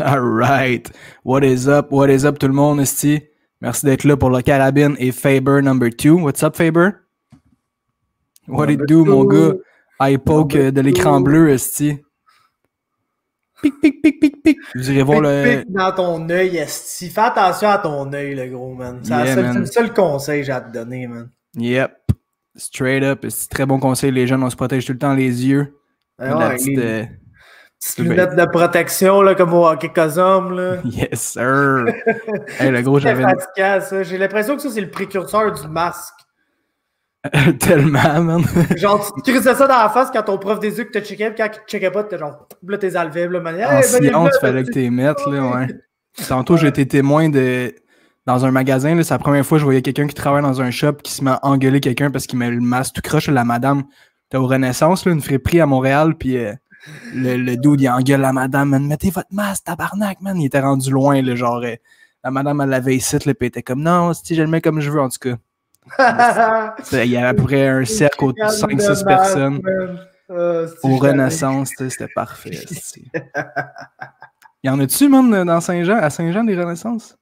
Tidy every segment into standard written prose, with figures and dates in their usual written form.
Alright. What is up? What is up tout le monde, esti? Merci d'être là pour le Carabine et Faber number 2. What's up, Faber? What it do, mon gars? Eye poke de l'écran bleu, esti. Pic, pic, pic, pic, pic. Vous irez voir le... Pic dans ton œil, esti. Fais attention à ton œil, le gros, man. C'est le seul conseil que j'ai à te donner, man. Yep. Straight up. C'est très bon conseil. Les jeunes, on se protège tout le temps les yeux. Petites lunettes de protection, là, comme au hockey Cosum, là. Yes, sir. Hey, le gros, j'avais... fatigant, ça. J'ai l'impression que ça, c'est le précurseur du masque. Tellement, man. Genre, tu crissais ça dans la face quand ton prof des yeux que t'as checké, puis quand il te checkait pas, t'es genre, là, t'es enlevé, là, manière. En science, il fallait que t'es mettes, là, ouais. Tantôt, j'ai été témoin de... Dans un magasin, là, c'est la première fois que je voyais quelqu'un qui travaille dans un shop qui se met à engueuler quelqu'un parce qu'il met le masque tout croche. La madame, t'es au Renaissance, là, une friperie à Montréal, puis le dude, il engueule la madame, man, mettez votre masque, tabarnak, man. Il était rendu loin, là, genre, la madame, elle l'avait ici, là, puis elle était comme, non, si je le mets comme je veux, en tout cas. Il y avait à peu près un cercle de 5-6 personnes. Au Renaissance, c'était parfait. Y en a-tu, man, dans Saint-Jean, à Saint-Jean, des Renaissances?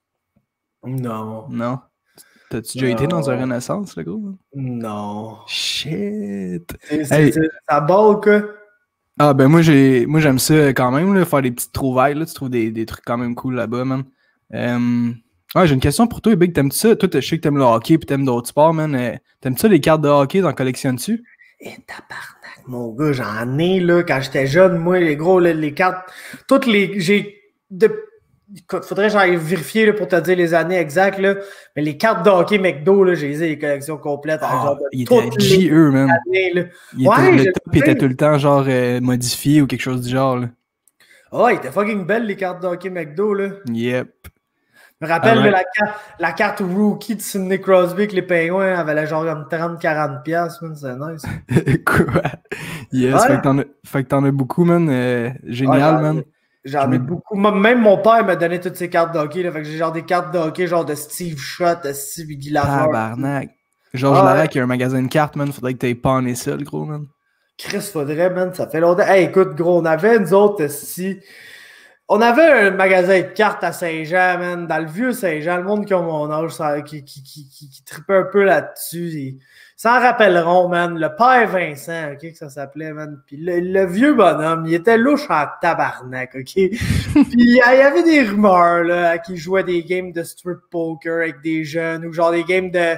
Non. Non. T'as-tu déjà été dans un Renaissance, le gros? Non. Shit. Ça bat, quoi? Ah, ben moi j'aime ça quand même, là, faire des petites trouvailles. Là. Tu trouves des trucs quand même cool là-bas, man. Ouais, j'ai une question pour toi, Big. T'aimes-tu ça? Toi, je sais que t'aimes le hockey et t'aimes d'autres sports, man. T'aimes-tu ça, les cartes de hockey? T'en collectionnes-tu? Tabarnak, mon gars, j'en ai, là, quand j'étais jeune, moi, les gros, les cartes, toutes les... Écoute, faudrait que j'aille vérifier là, pour te dire les années exactes, là. Mais les cartes de hockey McDo, là, j'ai les collections complètes. Il était JE, man. Années, le top était tout le temps genre modifié ou quelque chose du genre. Là. Oh, il était fucking belle, les cartes de hockey McDo, là. Yep. Je me rappelle la carte rookie de Sidney Crosby que les Penguins avaient genre comme 30-40$, c'est nice. Quoi? Yes, ouais. Fait que t'en as beaucoup, man. Génial, man. J'en ai beaucoup. Même mon père m'a donné toutes ces cartes de hockey. Là, fait que j'ai genre des cartes de hockey genre de Steve Schott, de Steve Guy Lafleur. Tabarnak. Georges Larac, il y a un magasin de cartes, man. Faudrait que t'aies pané ça, le gros, man. Chris, faudrait, man. Ça fait longtemps. Hey, écoute, gros, on avait, nous autres, on avait un magasin de cartes à Saint-Jean, man. Dans le vieux Saint-Jean, le monde qui a mon âge, qui tripait un peu là-dessus. S'en rappelleront, man. Le père Vincent, OK, que ça s'appelait, man. Puis le vieux bonhomme, il était louche en tabarnak, OK? Puis il y avait des rumeurs, là, qu'il jouait des games de strip poker avec des jeunes ou genre des games de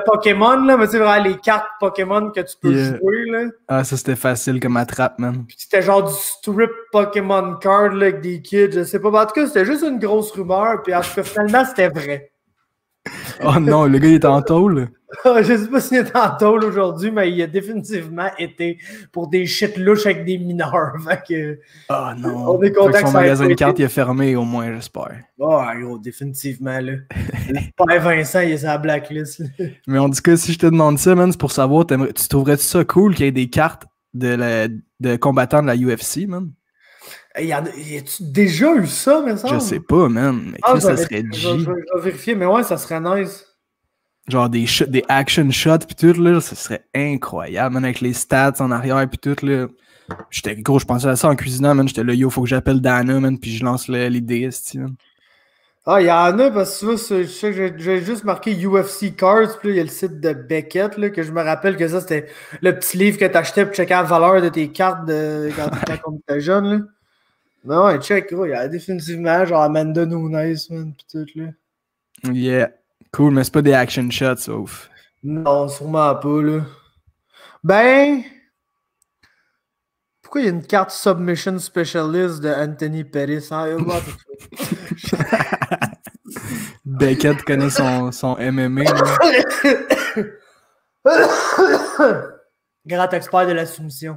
Pokémon, là. Mais tu sais, vraiment, les cartes Pokémon que tu peux jouer, là. Ah, ça, c'était facile comme attrape, man. Puis c'était genre du strip Pokémon card, là, avec des kids, je sais pas. Mais en tout cas, c'était juste une grosse rumeur. Puis en tout cas, finalement, c'était vrai. Oh non, le gars, il est en tôle. Je sais pas s'il est en tôle aujourd'hui, mais il a définitivement été pour des shit louches avec des mineurs. Fait que, oh non. On est content que son magasin de cartes il est fermé au moins, j'espère. Oh, gros, définitivement, là. Le père Vincent, il est sur la blacklist. Mais en tout cas, si je te demande ça, man, c'est pour savoir, tu trouverais-tu ça cool qu'il y ait des cartes de combattants de la UFC, man? Y a-tu déjà eu ça, mais ça? Je sais pas, man. Mais ça serait G. Je vais vérifier, mais ouais, ça serait nice. Genre des action shots pis tout, là, ça serait incroyable, man, avec les stats en arrière pis tout, là. J'étais gros, je pensais à ça en cuisinant, man. J'étais là, yo, faut que j'appelle Dana, man, pis je lance l'idée, man. Ah, il y en a, parce que tu vois, je sais que j'ai juste marqué UFC Cards, puis là, il y a le site de Beckett, là, que je me rappelle que ça, c'était le petit livre que t'achetais pour checker la valeur de tes cartes quand t'étais jeune, là. Mais ouais, check, gros, il y a définitivement genre Amanda Nunes, man, pis tout, là. Yeah. Cool, mais c'est pas des action shots, sauf. Non, sûrement pas, là. Ben... Pourquoi il y a une carte Submission Specialist de Anthony Pettis? Hein? Beckett connaît son MMA. Grand expert de la soumission.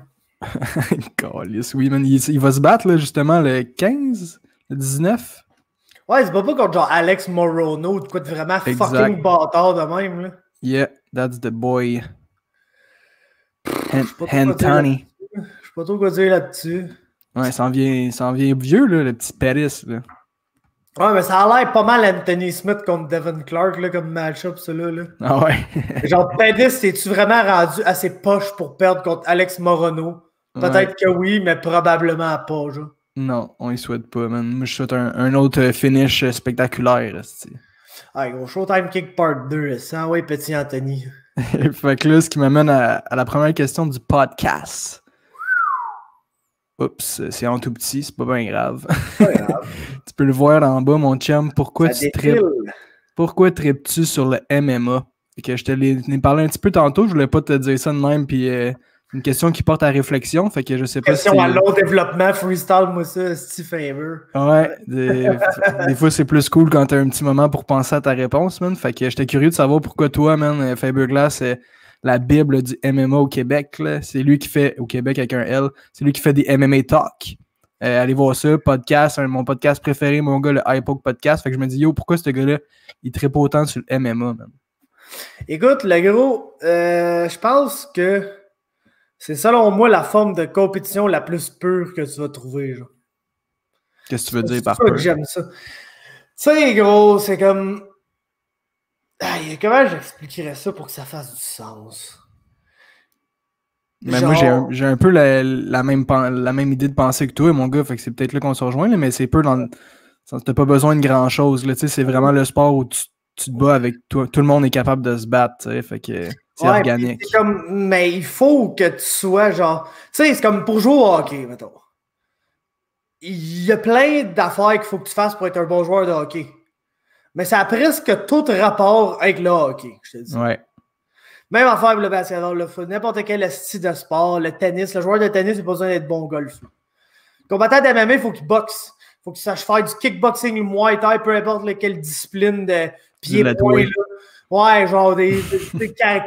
Oui, man, il va se battre, là, justement, le 15, le 19. Ouais, c'est pas contre genre Alex Morono, de quoi de vraiment fucking bâtard de même, là. Yeah, that's the boy. Antony. Je sais pas trop quoi dire là-dessus. Ouais, ça en vient vieux, là, le petit Pettis, là. Ouais, mais ça a l'air pas mal Anthony Smith contre Devin Clark, là, comme match-up, ça, là. Ah ouais? Genre, Pettis, es-tu vraiment rendu assez poche pour perdre contre Alex Morono? Peut-être que oui, mais probablement pas, genre. Non, on y souhaite pas, man. Moi, je souhaite un autre finish spectaculaire. Ah, gros, Showtime Kick Part 2, ça, ouais, petit Anthony. Fait que là, ce qui m'amène à la première question du podcast. Oups, c'est en tout petit, c'est pas bien grave. Pas grave. Tu peux le voir en bas, mon chum. Pourquoi tripes-tu sur le MMA? Et que je te l'ai parlé un petit peu tantôt, je voulais pas te dire ça de même, puis une question qui porte à réflexion, fait que je sais pas question à long développement, freestyle, moi ça, Steve Faber. Ouais, des fois c'est plus cool quand t'as un petit moment pour penser à ta réponse, man. Fait que j'étais curieux de savoir pourquoi toi, man, Faberglass, c'est la bible du MMA au Québec, là. C'est lui qui fait, au Québec avec un L, c'est lui qui fait des MMA Talk. Allez voir ça, podcast, mon podcast préféré, mon gars, le iPoke Podcast. Fait que je me dis, yo, pourquoi ce gars-là, il trippe autant sur le MMA, man? Écoute, le gros, je pense que c'est selon moi la forme de compétition la plus pure que tu vas trouver. Genre. Qu'est-ce que tu veux dire par pur? Que j'aime ça. Tu sais, gros, c'est comme... comment j'expliquerais ça pour que ça fasse du sens? Mais genre... moi, j'ai un peu la même idée de pensée que toi, mon gars, fait que c'est peut-être là qu'on se rejoint, là, mais c'est peu dans... T'as pas besoin de grand-chose, là, tu sais, c'est vraiment le sport où tu te bats avec toi. Tout le monde est capable de se battre, tu sais, fait que c'est organique. C'est comme, mais il faut que tu sois genre... Tu sais, c'est comme pour jouer au hockey, mettons. Il y a plein d'affaires qu'il faut que tu fasses pour être un bon joueur de hockey. Mais ça a presque tout rapport avec le hockey, je te dis. Ouais. Même affaire avec le basketball, le foot, n'importe quel style de sport, le tennis. Le joueur de tennis, il n'a pas besoin d'être bon au golf. Le combattant de MMA, il faut qu'il boxe. Il faut qu'il sache faire du kickboxing, le muay thai, peu importe quelle discipline de pied-point. Ouais, genre des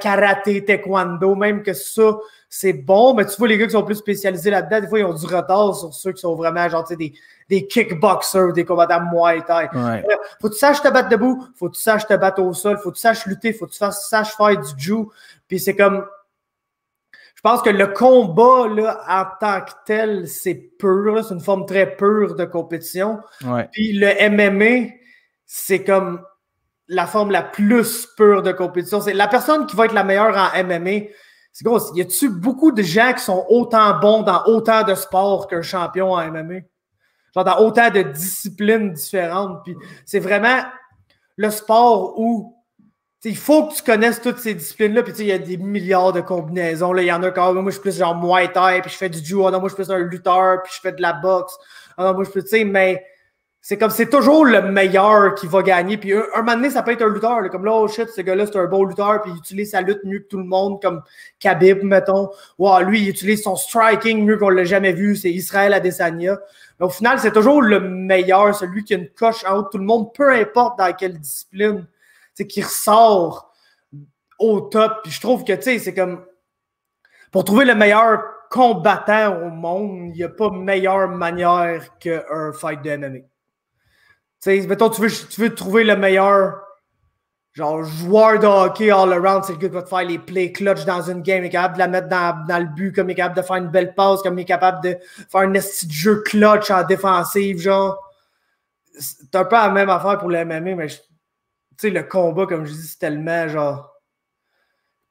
karaté, taekwondo, même que ça, c'est bon. Mais tu vois, les gars qui sont plus spécialisés là-dedans, des fois, ils ont du retard sur ceux qui sont vraiment genre, des kickboxers, des combattants muay thai. Ouais. Faut que tu saches te battre debout, faut que tu saches te battre au sol, faut que tu saches lutter, faut que tu saches faire du jiu. Puis c'est comme... Je pense que le combat, là, en tant que tel, c'est pur. C'est une forme très pure de compétition. Ouais. Puis le MMA, c'est comme la forme la plus pure de compétition. C'est la personne qui va être la meilleure en MMA. C'est gros, y a-tu beaucoup de gens qui sont autant bons dans autant de sports qu'un champion en MMA? Genre dans autant de disciplines différentes. Puis c'est vraiment le sport où il faut que tu connaisses toutes ces disciplines-là. Puis il y a des milliards de combinaisons. Il y en a quand même. Moi, je suis plus genre Muay Thai, puis je fais du jiu. Ah non, moi, je suis plus un lutteur, puis je fais de la boxe. Ah non, moi, je peux, tu sais, mais c'est comme c'est toujours le meilleur qui va gagner. Puis un moment donné, ça peut être un lutteur. Là, comme là, oh shit, ce gars-là, c'est un bon lutteur, puis il utilise sa lutte mieux que tout le monde, comme Khabib, mettons. Wow, lui, il utilise son striking mieux qu'on l'a jamais vu. C'est Israël Adesanya. Mais au final, c'est toujours le meilleur, celui qui a une coche en haut de tout le monde, peu importe dans quelle discipline, qui ressort au top. Puis je trouve que, tu sais, c'est comme pour trouver le meilleur combattant au monde, il n'y a pas meilleure manière qu'un fight de MMA. Tu sais, mettons, tu veux trouver le meilleur genre joueur de hockey all around, c'est le gars qui va te faire les plays clutch dans une game, il est capable de la mettre dans le but, comme il est capable de faire une belle passe, comme il est capable de faire un petit jeu clutch en défensive, genre. C'est un peu la même affaire pour le MMA, mais tu sais, le combat, comme je dis, c'est tellement genre.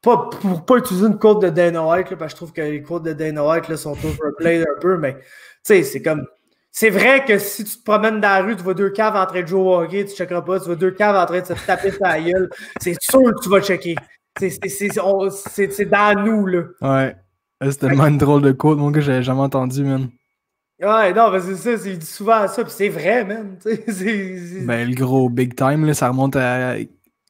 Pas pour pas utiliser une quote de Dana White, là, parce que je trouve que les quotes de Dana White là, sont overplayed un peu, mais tu sais, c'est comme. C'est vrai que si tu te promènes dans la rue, tu vois deux caves en train de jouer au hockey, tu ne checkeras pas, tu vois deux caves en train de se taper sa gueule, c'est sûr que tu vas checker. C'est dans nous, là. Ouais. C'est tellement une drôle de quote, mon gars, j'avais jamais entendu, man. Ouais, non, mais c'est ça, il dit souvent ça, puis c'est vrai, man. Ben, le gros big time, là, ça remonte à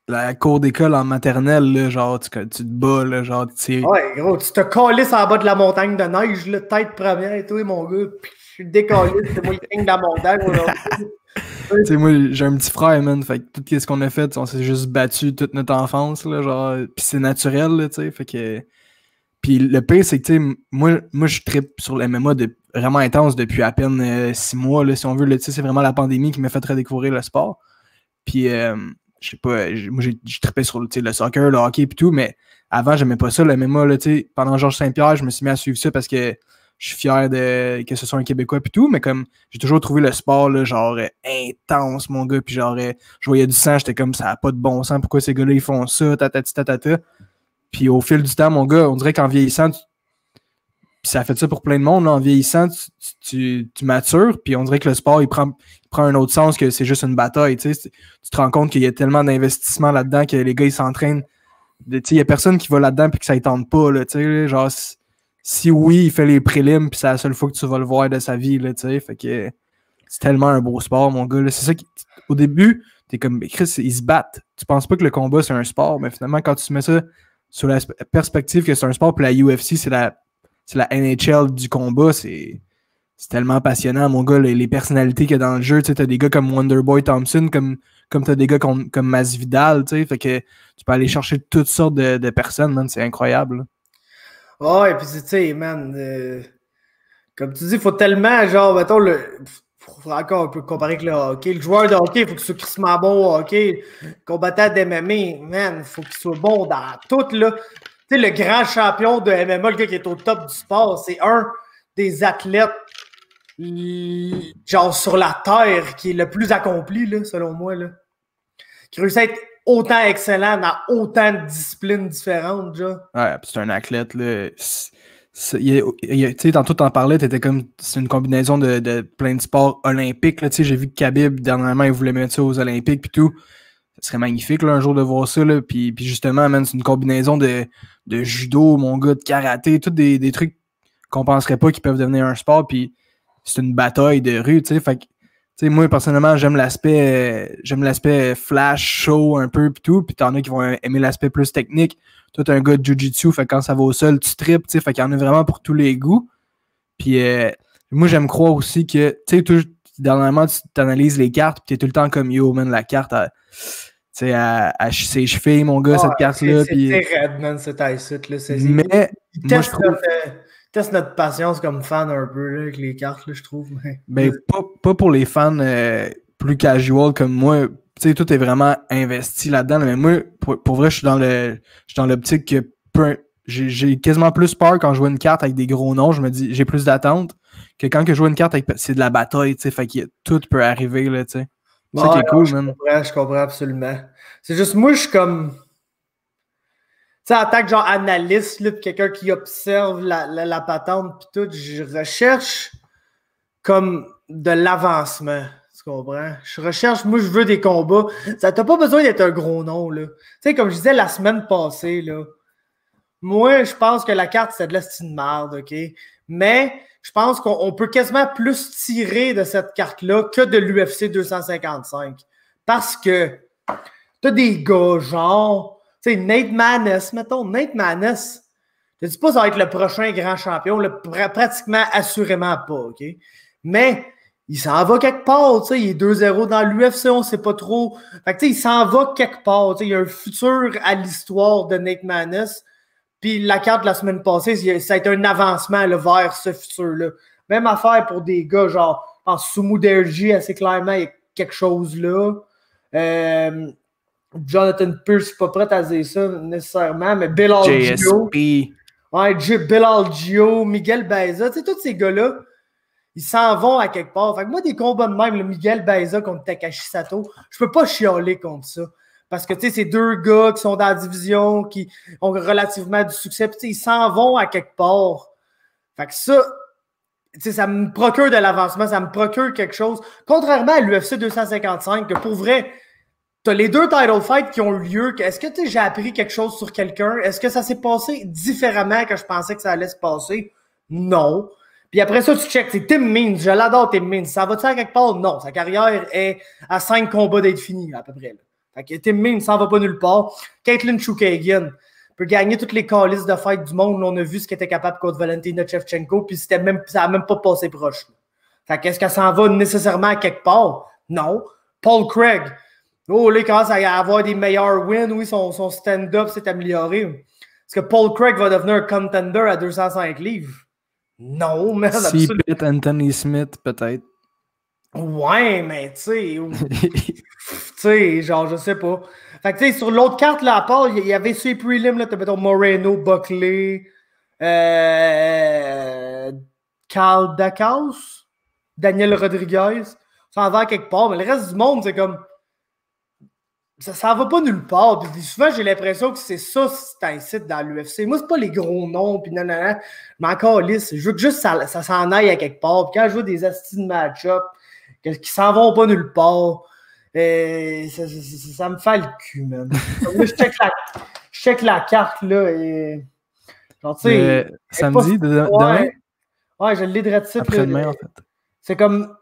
la cour d'école en maternelle, là, genre, tu te bats, là, genre, tu sais. Ouais, gros, tu te calisses en bas de la montagne de neige, là, tête première et tout, mon gars. Je suis décalé, c'est moi qui de la montagne. Tu sais, moi, j'ai un petit frère, man, fait que tout ce qu'on a fait, on s'est juste battu toute notre enfance, là, genre, pis c'est naturel, là, tu sais, fait que... Puis le pire, c'est que, tu sais, moi, je trippe sur le MMA vraiment intense depuis à peine 6 mois, là, si on veut, tu sais, c'est vraiment la pandémie qui m'a fait redécouvrir le sport. Puis, je sais pas, moi, j'ai trippé sur le soccer, le hockey et tout, mais avant, j'aimais pas ça, le MMA, là, tu sais, pendant Georges Saint-Pierre, je me suis mis à suivre ça parce que je suis fier que ce soit un Québécois et tout, mais comme j'ai toujours trouvé le sport là, genre intense, mon gars, puis genre je voyais du sang, j'étais comme ça n'a pas de bon sens, pourquoi ces gars-là ils font ça, tatati tatata. Puis au fil du temps, mon gars, on dirait qu'en vieillissant, Puis ça a fait ça pour plein de monde. Là. En vieillissant, tu matures, puis on dirait que le sport, il prend un autre sens que c'est juste une bataille. Tu te rends compte qu'il y a tellement d'investissement là-dedans que les gars, ils s'entraînent. Il n'y a personne qui va là-dedans puis que ça ne tente pas. Là, genre, si oui, il fait les prélims, puis c'est la seule fois que tu vas le voir de sa vie. Là, fait que c'est tellement un beau sport, mon gars. Là. C'est ça au début, t'es comme, Chris, ils se battent. Tu penses pas que le combat, c'est un sport, mais finalement, quand tu mets ça sur la perspective que c'est un sport, puis la UFC, c'est la NHL du combat, c'est tellement passionnant, mon gars. Les personnalités qu'il y a dans le jeu, tu sais, t'as des gars comme Wonderboy Thompson, comme t'as des gars comme Masvidal, tu sais, fait que tu peux aller chercher toutes sortes de personnes, man, c'est incroyable. Oh, et puis tu sais, man, comme tu dis, il faut tellement, genre, mettons, encore un peu comparer avec le hockey. Le joueur de hockey, il faut qu'il soit crissement bon au hockey. Le combattant d'MMA, man, il faut qu'il soit bon dans tout, là. Tu sais, le grand champion de MMA, le gars qui est au top du sport, c'est un des athlètes, genre, sur la Terre, qui est le plus accompli, là, selon moi, là. Qui réussit à être autant excellent dans autant de disciplines différentes, genre. Ouais, c'est un athlète, là. Tu sais, tantôt t'en parlais, t'étais comme, c'est une combinaison de plein de sports olympiques, là, tu sais, j'ai vu que Khabib, dernièrement, il voulait mettre ça aux Olympiques pis tout. Ça serait magnifique, là, un jour de voir ça, là, puis justement, man, c'est une combinaison de judo, mon gars, de karaté, tous des trucs qu'on penserait pas qu'ils peuvent devenir un sport, puis c'est une bataille de rue, tu sais, fait que, tu sais, moi, personnellement, j'aime l'aspect flash, show, un peu, pis tout, pis t'en as qui vont aimer l'aspect plus technique. Toi, t'es un gars de jiu-jitsu, fait que quand ça va au sol, tu tripes, tu sais, fait qu'il y en a vraiment pour tous les goûts. Puis moi, j'aime croire aussi que, tu sais, dernièrement, tu t'analyses les cartes, puis t'es tout le temps comme, yo, man, la carte, tu sais, à ses chevilles, mon gars, cette carte-là. C'est raide, man, cette ice-là. Mais, moi, je trouve... Teste notre patience comme fan un peu, là, avec les cartes, là, je trouve. Mais pas pour les fans plus casual comme moi. Tu sais, tout est vraiment investi là-dedans. Là, mais moi, pour vrai, je suis dans l'optique que j'ai quasiment plus peur quand je vois une carte avec des gros noms. Je me dis, j'ai plus d'attente que quand je vois une carte avec c'est de la bataille, tu sais. Fait que tout peut arriver, là, tu sais. C'est ça qui est cool, man. Je comprends absolument. C'est juste, moi, je suis comme... Tu sais, en tant que genre analyste, là, quelqu'un qui observe la patente pis tout, je recherche comme de l'avancement. Tu comprends? Je recherche, moi, je veux des combats. Ça t'a pas besoin d'être un gros nom, là. Tu sais, comme je disais la semaine passée, là, moi, je pense que la carte, c'est de la style marde, OK? Mais je pense qu'on peut quasiment plus tirer de cette carte-là que de l'UFC 255. Parce que t'as des gars, genre... Tu sais, Nate Maness, mettons, Nate Maness, je ne dis pas que ça va être le prochain grand champion, là, pratiquement assurément pas, OK? Mais il s'en va quelque part, tu sais, il est 2-0 dans l'UFC, on ne sait pas trop. Fait que tu sais, il s'en va quelque part, tu sais, il y a un futur à l'histoire de Nate Maness. Puis la carte de la semaine passée, ça a été un avancement là, vers ce futur-là. Même affaire pour des gars, genre, je pense Sumu Derji, assez clairement, il y a quelque chose là. Jonathan Pierce, je suis pas prêt à dire ça nécessairement, mais Bill Algeo. Ouais, Bill Algeo, Miguel Baeza, tu sais, tous ces gars-là, ils s'en vont à quelque part. Fait que moi, des combats de même, le Miguel Baeza contre Takashi Sato, je peux pas chialer contre ça. Parce que, tu sais, c'est deux gars qui sont dans la division, qui ont relativement du succès, puis ils s'en vont à quelque part. Fait que ça, tu sais, ça me procure de l'avancement, ça me procure quelque chose. Contrairement à l'UFC 255, que pour vrai, t'as les deux title fights qui ont eu lieu. Est-ce que j'ai appris quelque chose sur quelqu'un? Est-ce que ça s'est passé différemment que je pensais que ça allait se passer? Non. Puis après ça, tu checkes. C'est Tim Means. Je l'adore, Tim Means. Ça va-tu à quelque part? Non. Sa carrière est à 5 combats d'être finie, à peu près. Là. Fait que Tim Means s'en va pas nulle part. Caitlin Chookagian peut gagner toutes les calices de fight du monde. On a vu ce qu'elle était capable contre Valentina Shevchenko, puis ça n'a même pas passé proche. Là. Fait que est-ce qu'elle s'en va nécessairement à quelque part? Non. Paul Craig. Oh, là, il commence à avoir des meilleurs wins. Oui, son stand-up s'est amélioré. Est-ce que Paul Craig va devenir un contender à 205 livres? Non, man. Si Pitt Anthony Smith, peut-être. Ouais, mais tu sais, genre, je sais pas. Fait que tu sais, sur l'autre carte, là, à part, il y avait ces prelims, là, t'as mettons Moreno, Buckley, Carl Dacos, Daniel Rodriguez. Ça en va quelque part, mais le reste du monde, c'est comme... ça va pas nulle part. Puis souvent, j'ai l'impression que c'est ça, c'est un site dans l'UFC. Moi, c'est pas les gros noms, puis nanana. Mais encore lisse. Je veux que juste ça s'en aille à quelque part. Puis quand je vois des astis de match-up qui s'en vont pas nulle part, ça me fait le cul, man. Moi, je check la carte, là, et... Genre, tu sais... Samedi, demain? Ouais, je l'ai de titre. Après-demain, en fait. C'est comme...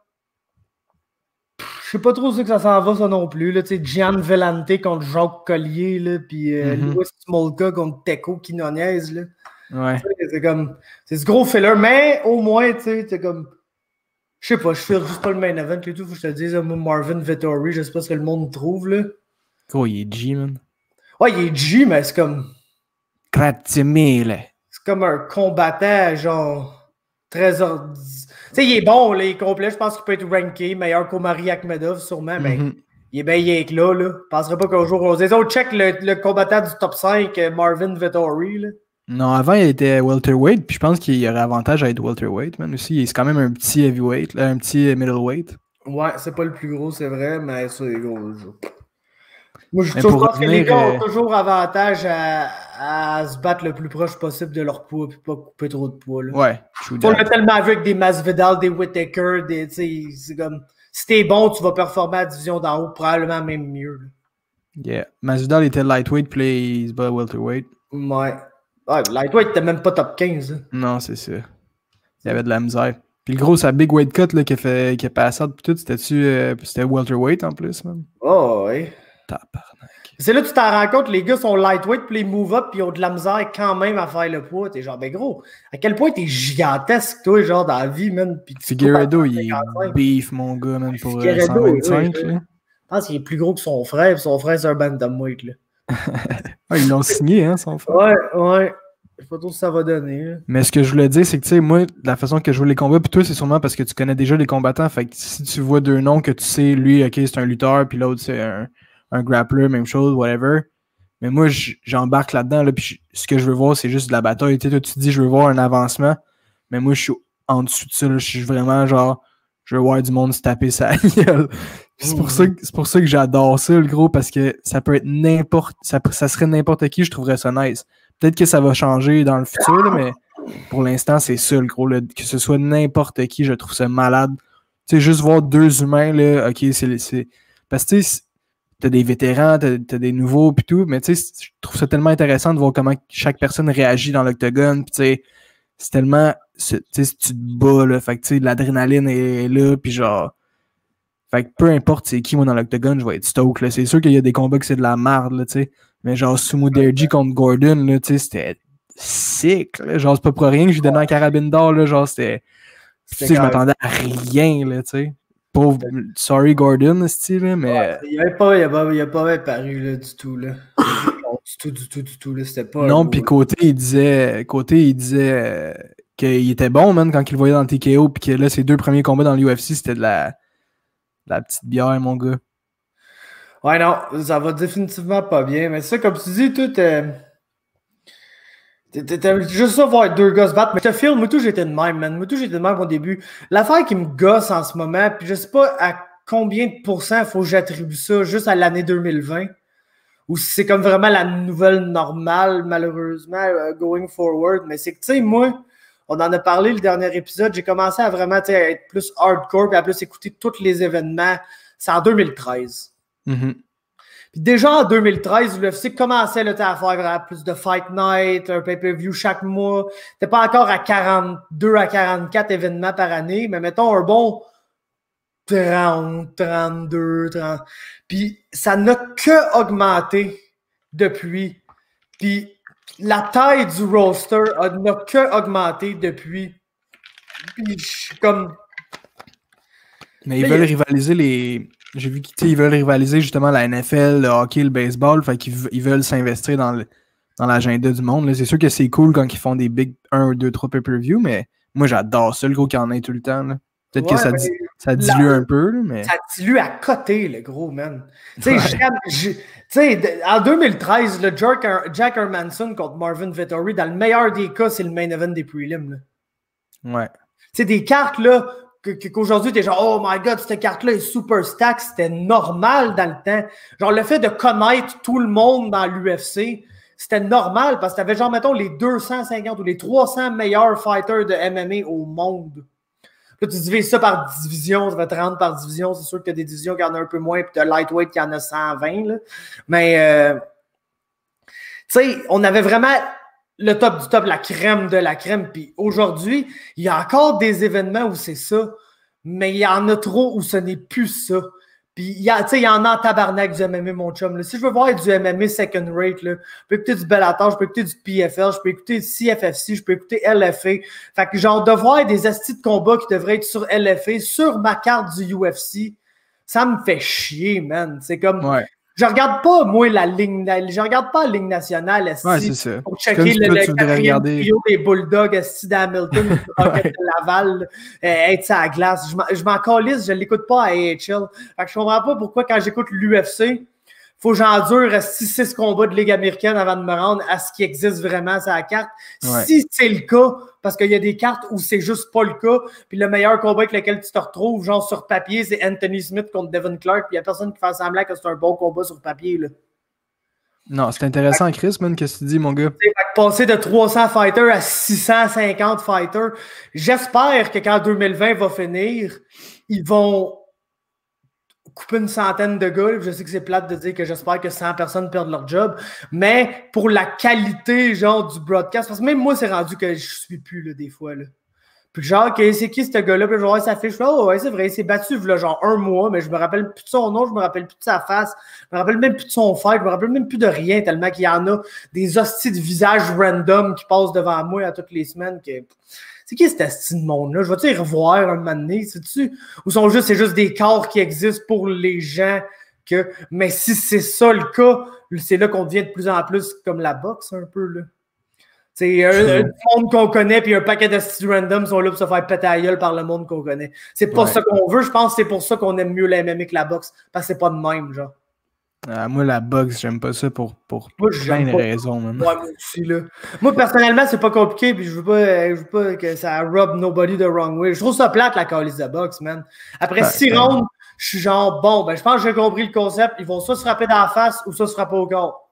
Je sais pas trop ce que ça s'en va, ça non plus. Là, Gian Vellante contre Jacques Collier, là, puis Louis Smolka contre Teko Quinones. Là. Ouais. C'est comme... C'est ce gros filler, mais au moins, tu sais, c'est comme... Je sais pas, je fais juste pas le main event et tout. Faut que je te dise, moi, Marvin Vettori, je sais pas ce que le monde trouve, là. Oh, il est G, man. Ouais, il est G, mais c'est comme... Grazie mille. C'est comme un combattant, genre... Très ordinaire. Tu sais, il est bon, là, il est complet. Je pense qu'il peut être ranké meilleur qu'Omari Akhmedov, sûrement, mais il est bien rien que là. Je ne penserais pas qu'un jour on se dise, oh, check le combattant du top 5, Marvin Vettori. Là. Non, avant, il était welterweight, puis je pense qu'il y aurait avantage à être welterweight, man, aussi. C'est quand même un petit heavyweight, là, un petit middleweight. Ouais, c'est pas le plus gros, c'est vrai, mais c'est gros. Moi, je pense que les gars ont toujours avantage à se battre le plus proche possible de leur poids puis pas couper trop de poids. Là. Ouais. Faut le tellement vu avec des Masvidal, des Whittaker, c'est comme si t'es bon, tu vas performer à la division d'en haut, probablement même mieux. Là. Yeah. Masvidal était lightweight, puis il se bat welterweight. Ouais. Lightweight, t'es même pas top 15. Hein. Non, c'est ça. Il y avait de la misère. Puis le gros, sa big weight cut là, qui a passé puis tout, c'était welterweight en plus, man. Oh, ouais. Tabarnak. C'est là que tu t'en rends compte, les gars sont lightweight, puis les move-up, puis ils ont de la misère quand même à faire le poids. T'es genre, ben gros, à quel point t'es gigantesque, toi, genre, dans la vie, man. Figueiredo, il est beef, mon gars, man, pour 125. Je pense qu'il est plus gros que son frère, puis son frère, c'est un bantamweight, là. Ouais, ils l'ont signé, hein, son frère. Ouais. Je sais pas trop ce que ça va donner. Hein. Mais ce que je voulais dire, c'est que, tu sais, moi, la façon que je vois les combats, puis toi, c'est sûrement parce que tu connais déjà les combattants. Fait que si tu vois deux noms que tu sais, lui, ok, c'est un lutteur, puis l'autre, c'est un grappler, même chose, whatever. Mais moi, j'embarque là-dedans, là, puis ce que je veux voir, c'est juste de la bataille. Tu sais, toi, tu dis, je veux voir un avancement, mais moi, je suis en dessous de ça, là, je suis vraiment genre, je veux voir du monde se taper sa gueule. C'est pour ça que j'adore ça, le gros, parce que ça peut être ça serait n'importe qui, je trouverais ça nice. Peut-être que ça va changer dans le futur, là, mais pour l'instant, c'est ça, le gros, là, que ce soit n'importe qui, je trouve ça malade. Tu sais, juste voir deux humains, là, ok, c'est... Parce que, tu sais, t'as des vétérans, t'as des nouveaux, pis tout, mais tu sais, je trouve ça tellement intéressant de voir comment chaque personne réagit dans l'octogone, pis tu sais, c'est tellement, tu sais, si tu te bats, là, fait que tu sais, l'adrénaline est là, pis genre, fait que peu importe c'est qui, moi, dans l'octogone, je vais être stoked, là, c'est sûr qu'il y a des combats que c'est de la merde, là, tu sais, mais genre, Sumo Derji contre Gordon, là, tu sais, c'était sick, là, genre, c'est pas pour rien que j'ai donné un carabine d'or, là, genre, c'était, tu sais, je m'attendais à rien, là, tu sais. Pauvre, sorry Gordon, style, mais. Ouais, il a pas paru là, du tout. Là. du tout. Là, c'était pas. Non, puis Côté, il disait qu'il était bon, man, quand il le voyait dans le TKO, puis que là, ses deux premiers combats dans l'UFC, c'était de la petite bière, mon gars. Ouais, non, ça va définitivement pas bien. Mais ça, comme tu dis, tout. T'as juste ça voir deux gars se battre. Mais je te filme, moi tout, j'étais de même, man. Moi tout, j'étais de même au début. L'affaire qui me gosse en ce moment, puis je sais pas à combien de pourcents il faut que j'attribue ça juste à l'année 2020, ou si c'est comme vraiment la nouvelle normale, malheureusement, going forward. Mais c'est que, tu sais, moi, on en a parlé le dernier épisode, j'ai commencé à vraiment être plus hardcore et à plus écouter tous les événements. C'est en 2013. Mm-hmm. Puis déjà en 2013, l'UFC commençait là, à faire plus de Fight Night, un pay-per-view chaque mois. T'es pas encore à 42 à 44 événements par année, mais mettons un bon 30, 32, 30. Puis ça n'a que augmenté depuis. Puis la taille du roster n'a que augmenté depuis. Puis je suis comme... Mais ils veulent rivaliser les... J'ai vu qu'ils veulent rivaliser justement la NFL, le hockey, le baseball. Fait qu'ils veulent s'investir dans l'agenda du monde. C'est sûr que c'est cool quand ils font des big 1, 2, 3 pay-per-view, mais moi j'adore ça, le gros qui en ait tout le temps. Là. Peut-être que ça dilue un peu, là, mais... Ça dilue à côté, le gros, man. Tu sais, en 2013, le Jack Hermanson contre Marvin Vettori, dans le meilleur des cas, c'est le main event des prelims. Là. Ouais. Tu sais, des cartes, là, qu'aujourd'hui, t'es genre, oh my god, cette carte-là est super stack, c'était normal dans le temps. Genre, le fait de connaître tout le monde dans l'UFC, c'était normal parce que t'avais genre, mettons, les 250 ou les 300 meilleurs fighters de MMA au monde. Là, tu divises ça par division, ça fait 30 par division. C'est sûr que tu as des divisions qui en ont un peu moins, puis tu as lightweight qui en a 120. Là. Mais, tu sais, on avait vraiment le top du top, la crème de la crème. Puis aujourd'hui, il y a encore des événements où c'est ça, mais il y en a trop où ce n'est plus ça. Puis, il y en a en tabarnak du MMA, mon chum. Là. Si je veux voir du MMA second rate, là, je peux écouter du Bellator, je peux écouter du PFL, je peux écouter du CFFC, je peux écouter LFA. Fait que genre, de voir des astis de combat qui devraient être sur LFA, sur ma carte du UFC, ça me fait chier, man. C'est comme... Ouais. Je regarde pas, moi, je regarde pas la Ligue nationale, ouais, c'est ça. pour checker le quatrième trio des Bulldogs, esti d'Hamilton, de Laval, être à la glace. Je m'en calisse, je l'écoute pas à AHL. Fait que je comprends pas pourquoi, quand j'écoute l'UFC, faut que j'endure 6 combats de Ligue américaine avant de me rendre à ce qui existe vraiment sur la carte. Ouais. Si c'est le cas, parce qu'il y a des cartes où c'est juste pas le cas, puis le meilleur combat avec lequel tu te retrouves, genre sur papier, c'est Anthony Smith contre Devin Clark, puis il y a personne qui fait semblant que c'est un bon combat sur papier, là. Non, c'est intéressant, Chris, man, qu'est-ce que tu dis, mon gars? Passer de 300 fighters à 650 fighters, j'espère que quand 2020 va finir, ils vont couper une centaine de gars. Je sais que c'est plate de dire que j'espère que 100 personnes perdent leur job, mais pour la qualité, genre, du broadcast, parce que même moi, c'est rendu que je suis plus, là, des fois, là. Puis genre, okay, c'est qui ce gars-là? Puis je vois sa fiche. Oh, ouais, c'est vrai, il s'est battu, là, genre, 1 mois, mais je me rappelle plus de son nom, je me rappelle plus de sa face, je me rappelle même plus de son fight, je me rappelle même plus de rien, tellement qu'il y en a des hosties de visages random qui passent devant moi à toutes les semaines. C'est qui cet asti de monde-là? Je vais-tu y revoir un moment donné, sais-tu? Ou c'est juste des corps qui existent pour les gens que... Mais si c'est ça le cas, c'est là qu'on devient de plus en plus comme la boxe, un peu, là. C'est un monde qu'on connaît, puis un paquet de styles random sont là pour se faire péter à la gueule par le monde qu'on connaît. C'est pas ça qu'on veut. Je pense que c'est pour ça qu'on aime mieux la MMA que la boxe, parce que c'est pas de même, genre. Moi, la boxe, j'aime pas ça pour plein de raisons. Même. Ouais, moi aussi, là. Moi, personnellement, c'est pas compliqué, puis je veux pas que ça rub nobody the wrong way. Je trouve ça plate, la calice de boxe, man. Après 6 rounds, je suis genre, bon, ben, je pense que j'ai compris le concept. Ils vont soit se frapper dans la face ou soit se frapper au corps.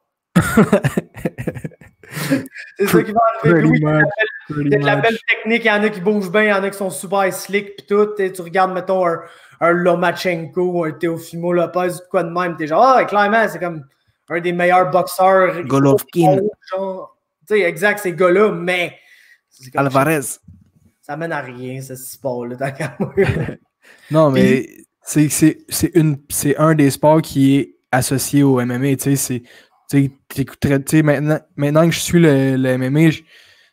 C'est ça qui va arriver. Il y a de la belle technique, il y en a qui bougent bien, il y en a qui sont super slick, puis tout. Tu regardes, mettons, un Lomachenko, un Teofimo Lopez, quoi de même. T'es genre, clairement, c'est comme un des meilleurs boxeurs. Golovkin. Tu sais, exact, ces gars-là, mais. Alvarez. Ça mène à rien, ce sport-là, tant qu'à moi. Non, mais c'est un des sports qui est associé au MMA, tu sais, maintenant que je suis le MMA,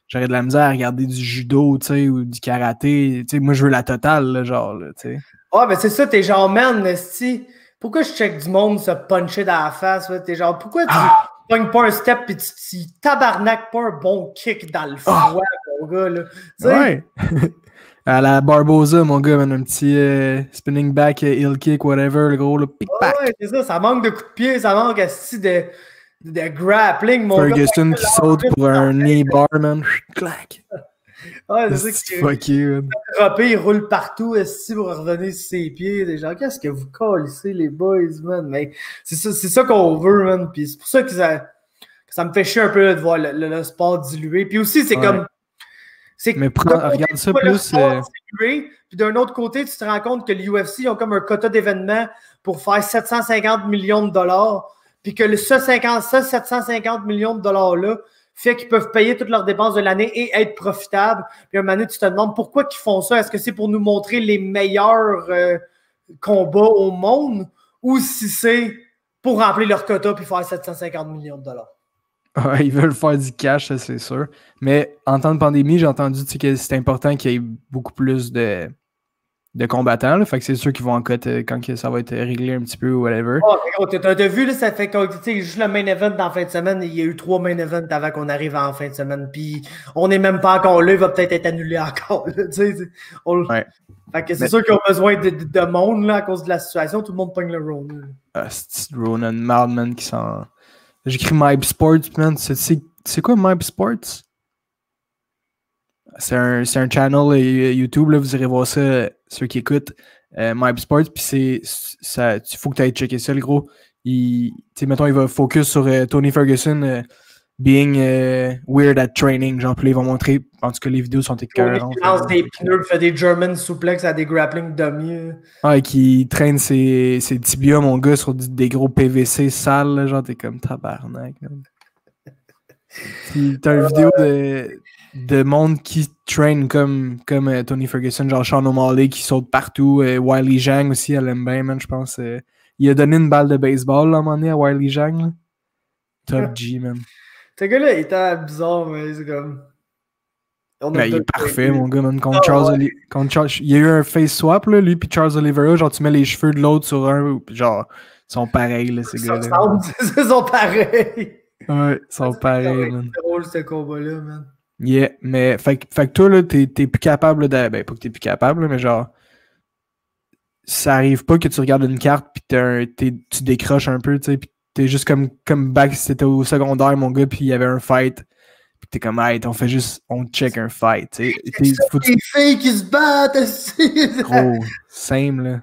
j'aurais de la misère à regarder du judo, tu sais, ou du karaté. Tu sais, moi, je veux la totale, là, genre, là, tu sais. Ah, ben c'est ça, t'es genre, man, esti, pourquoi je check du monde se puncher dans la face, là? T'es genre, pourquoi tu pognes pas un step pis tu tabarnak pas un bon kick dans le foie, mon gars, là? T'sais? Ouais. À la Barbosa, mon gars, man, un petit spinning back, heel kick, whatever, le gros, le pick-pack. Ouais, c'est ça, ça manque de coups de pied, ça manque esti de grappling, mon Ferguson gars. qui saute pour un knee bar, man. Clac. Ouais, c'est ça qui il roule partout esti pour revenir sur ses pieds. Des gens, qu'est-ce que vous calissez, les boys, man? Mais c'est ça qu'on veut, man. Puis c'est pour ça que ça me fait chier un peu là, de voir le sport dilué. Puis aussi, c'est comme. Mais regarde ça plus. Dilué, puis d'un autre côté, tu te rends compte que l'UFC ont comme un quota d'événements pour faire 750 millions de dollars. Puis que ce 750 millions de dollars-là fait qu'ils peuvent payer toutes leurs dépenses de l'année et être profitables. Puis à un moment donné, tu te demandes pourquoi ils font ça. Est-ce que c'est pour nous montrer les meilleurs combats au monde ou si c'est pour remplir leur quota puis faire 750 millions de dollars? Ouais, ils veulent faire du cash, ça, c'est sûr. Mais en temps de pandémie, j'ai entendu que c'est important qu'il y ait beaucoup plus de combattants. Là. Fait que c'est sûr qu'ils vont en cote quand ça va être réglé un petit peu ou whatever. Oh, t'as vu, là, ça fait que juste le main event en fin de semaine, il y a eu 3 main events avant qu'on arrive en fin de semaine. Puis on n'est même pas encore là, il va peut-être être annulé encore. Là, ouais. Fait que c'est sûr qu'ils ont besoin de monde là, à cause de la situation. Tout le monde pogne le Ronan. C'est Ronan Maldman qui s'en. J'écris Mybe Sports, man. C'est quoi Mybe Sports? C'est un channel YouTube, là, vous irez voir ça, ceux qui écoutent. My Sports, puis il faut que tu ailles checker ça, le gros. Mettons, il va focus sur Tony Ferguson being weird at training. Genre, puis là, il va montrer, en tout cas, les vidéos sont écœurantes. Il lance des pneus, fait des German suplex à des grappling dummies. Ah, qui traîne ses tibias, mon gars, sur des gros PVC sales, là, genre, t'es comme tabarnak. T'as une vidéo de monde qui traîne comme Tony Ferguson, genre Sean O'Malley qui saute partout, Wiley Zhang aussi, elle aime bien, man, je pense. Il a donné une balle de baseball, là, à un moment donné, à Wiley Zhang, là. Top G, man. Ce gars-là, il était bizarre, mais c'est comme... Mais il est parfait, mon gars, man. Contre Charles, il y a eu un face swap, là, lui puis Charles Oliveira, genre tu mets les cheveux de l'autre sur un, genre, ils sont pareils, là, ces gars-là. Ils sont pareils. Ouais, ils sont pareils, man. C'est drôle, ce combat-là, man. Yeah, mais fait que toi, là, t'es plus capable de... Ben, pas que t'es plus capable, là, mais genre... Ça arrive pas que tu regardes une carte pis tu décroches un peu, tu sais, pis t'es juste comme back si t'étais au secondaire, mon gars, pis il y avait un fight. Pis t'es comme, hey, on check un fight, tu sais. Des filles qui se battent, aussi. Gros, same, là.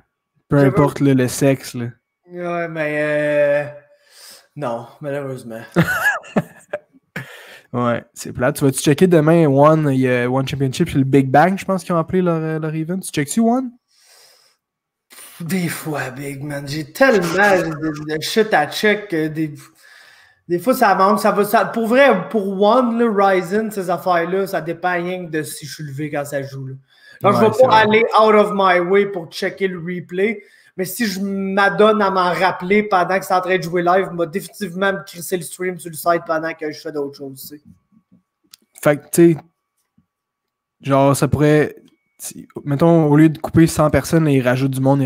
Peu importe le sexe, là. Ouais, mais... Non, malheureusement. Ouais, c'est plate. Tu vas-tu checker demain il y a One Championship, c'est le Big Bang, je pense, qu'ils ont appelé leur event. Tu checkes-tu One? Des fois, Big Man. J'ai tellement de shit à check que des fois, ça manque. Pour vrai, pour One, le Ryzen, ces affaires-là, ça dépend rien de si je suis levé quand ça joue. Là. Donc, je ne vais pas aller out of my way pour checker le replay. Mais si je m'adonne à m'en rappeler pendant que c'est en train de jouer live, m'a définitivement me crisser le stream sur le site pendant que je fais d'autres choses. T'sais. Fait que, tu sais, genre, ça pourrait... Mettons, au lieu de couper 100 personnes, là, ils rajoutent du monde,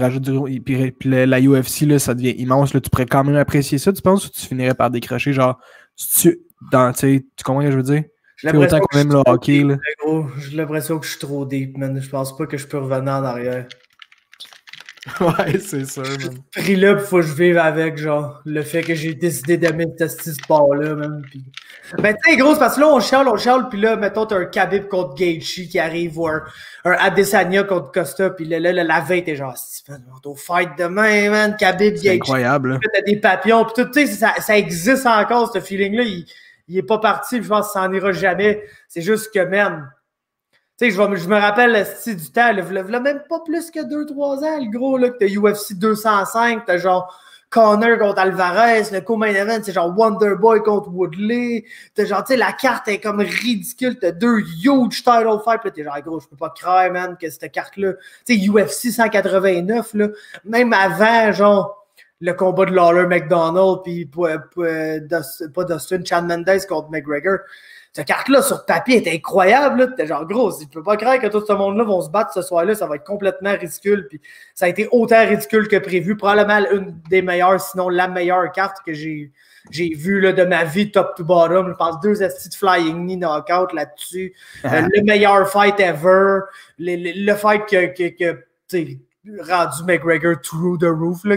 puis la UFC, là, ça devient immense. Là, tu pourrais quand même apprécier ça, tu penses, ou tu finirais par décrocher, genre, tu comprends ce que je veux dire? C'est autant qu'on aime le hockey, là. J'ai l'impression que je suis trop deep, man. Je pense pas que je peux revenir en arrière. Ouais, c'est sûr, man. Pris là, il faut que je vive avec, genre, le fait que j'ai décidé d'aimer ce sport-là, même. Pis... Ben, tu sais, gros, c'est parce que là, on chiale, puis là, mettons, t'as un Khabib contre Gaethje qui arrive, ou un Adesanya contre Costa, puis là, la veille, t'es genre, Stephen, on doit fight demain, man, Khabib, Gaethje. C'est incroyable, là. T'as des papillons, pis tout, tu sais, ça existe encore, ce feeling-là, il est pas parti, je pense que ça n'en ira jamais. C'est juste que, man... Tu sais, je me rappelle du temps, là, même pas plus que 2-3 ans, le gros, là, que t'as UFC 205, t'as genre Conor contre Alvarez, le co-main event, c'est genre Wonderboy contre Woodley, t'as genre, tu sais, la carte est comme ridicule, t'as 2 huge title fights, là, t'es genre, gros, je peux pas croire, man, que cette carte-là, tu sais, UFC 189, là, même avant, genre, le combat de Lawler-McDonald, puis pas Dustin, Chad Mendes contre McGregor, cette carte-là, sur papier, est incroyable. Là. T'es genre, gros, je peux pas croire que tout ce monde-là vont se battre ce soir-là. Ça va être complètement ridicule. Puis ça a été autant ridicule que prévu. Probablement une des meilleures, sinon la meilleure carte que j'ai vue là, de ma vie, top to bottom. Je pense 2 estis de flying knee knockout là-dessus. Le meilleur fight ever. Le fight que rendu McGregor through the roof. Là,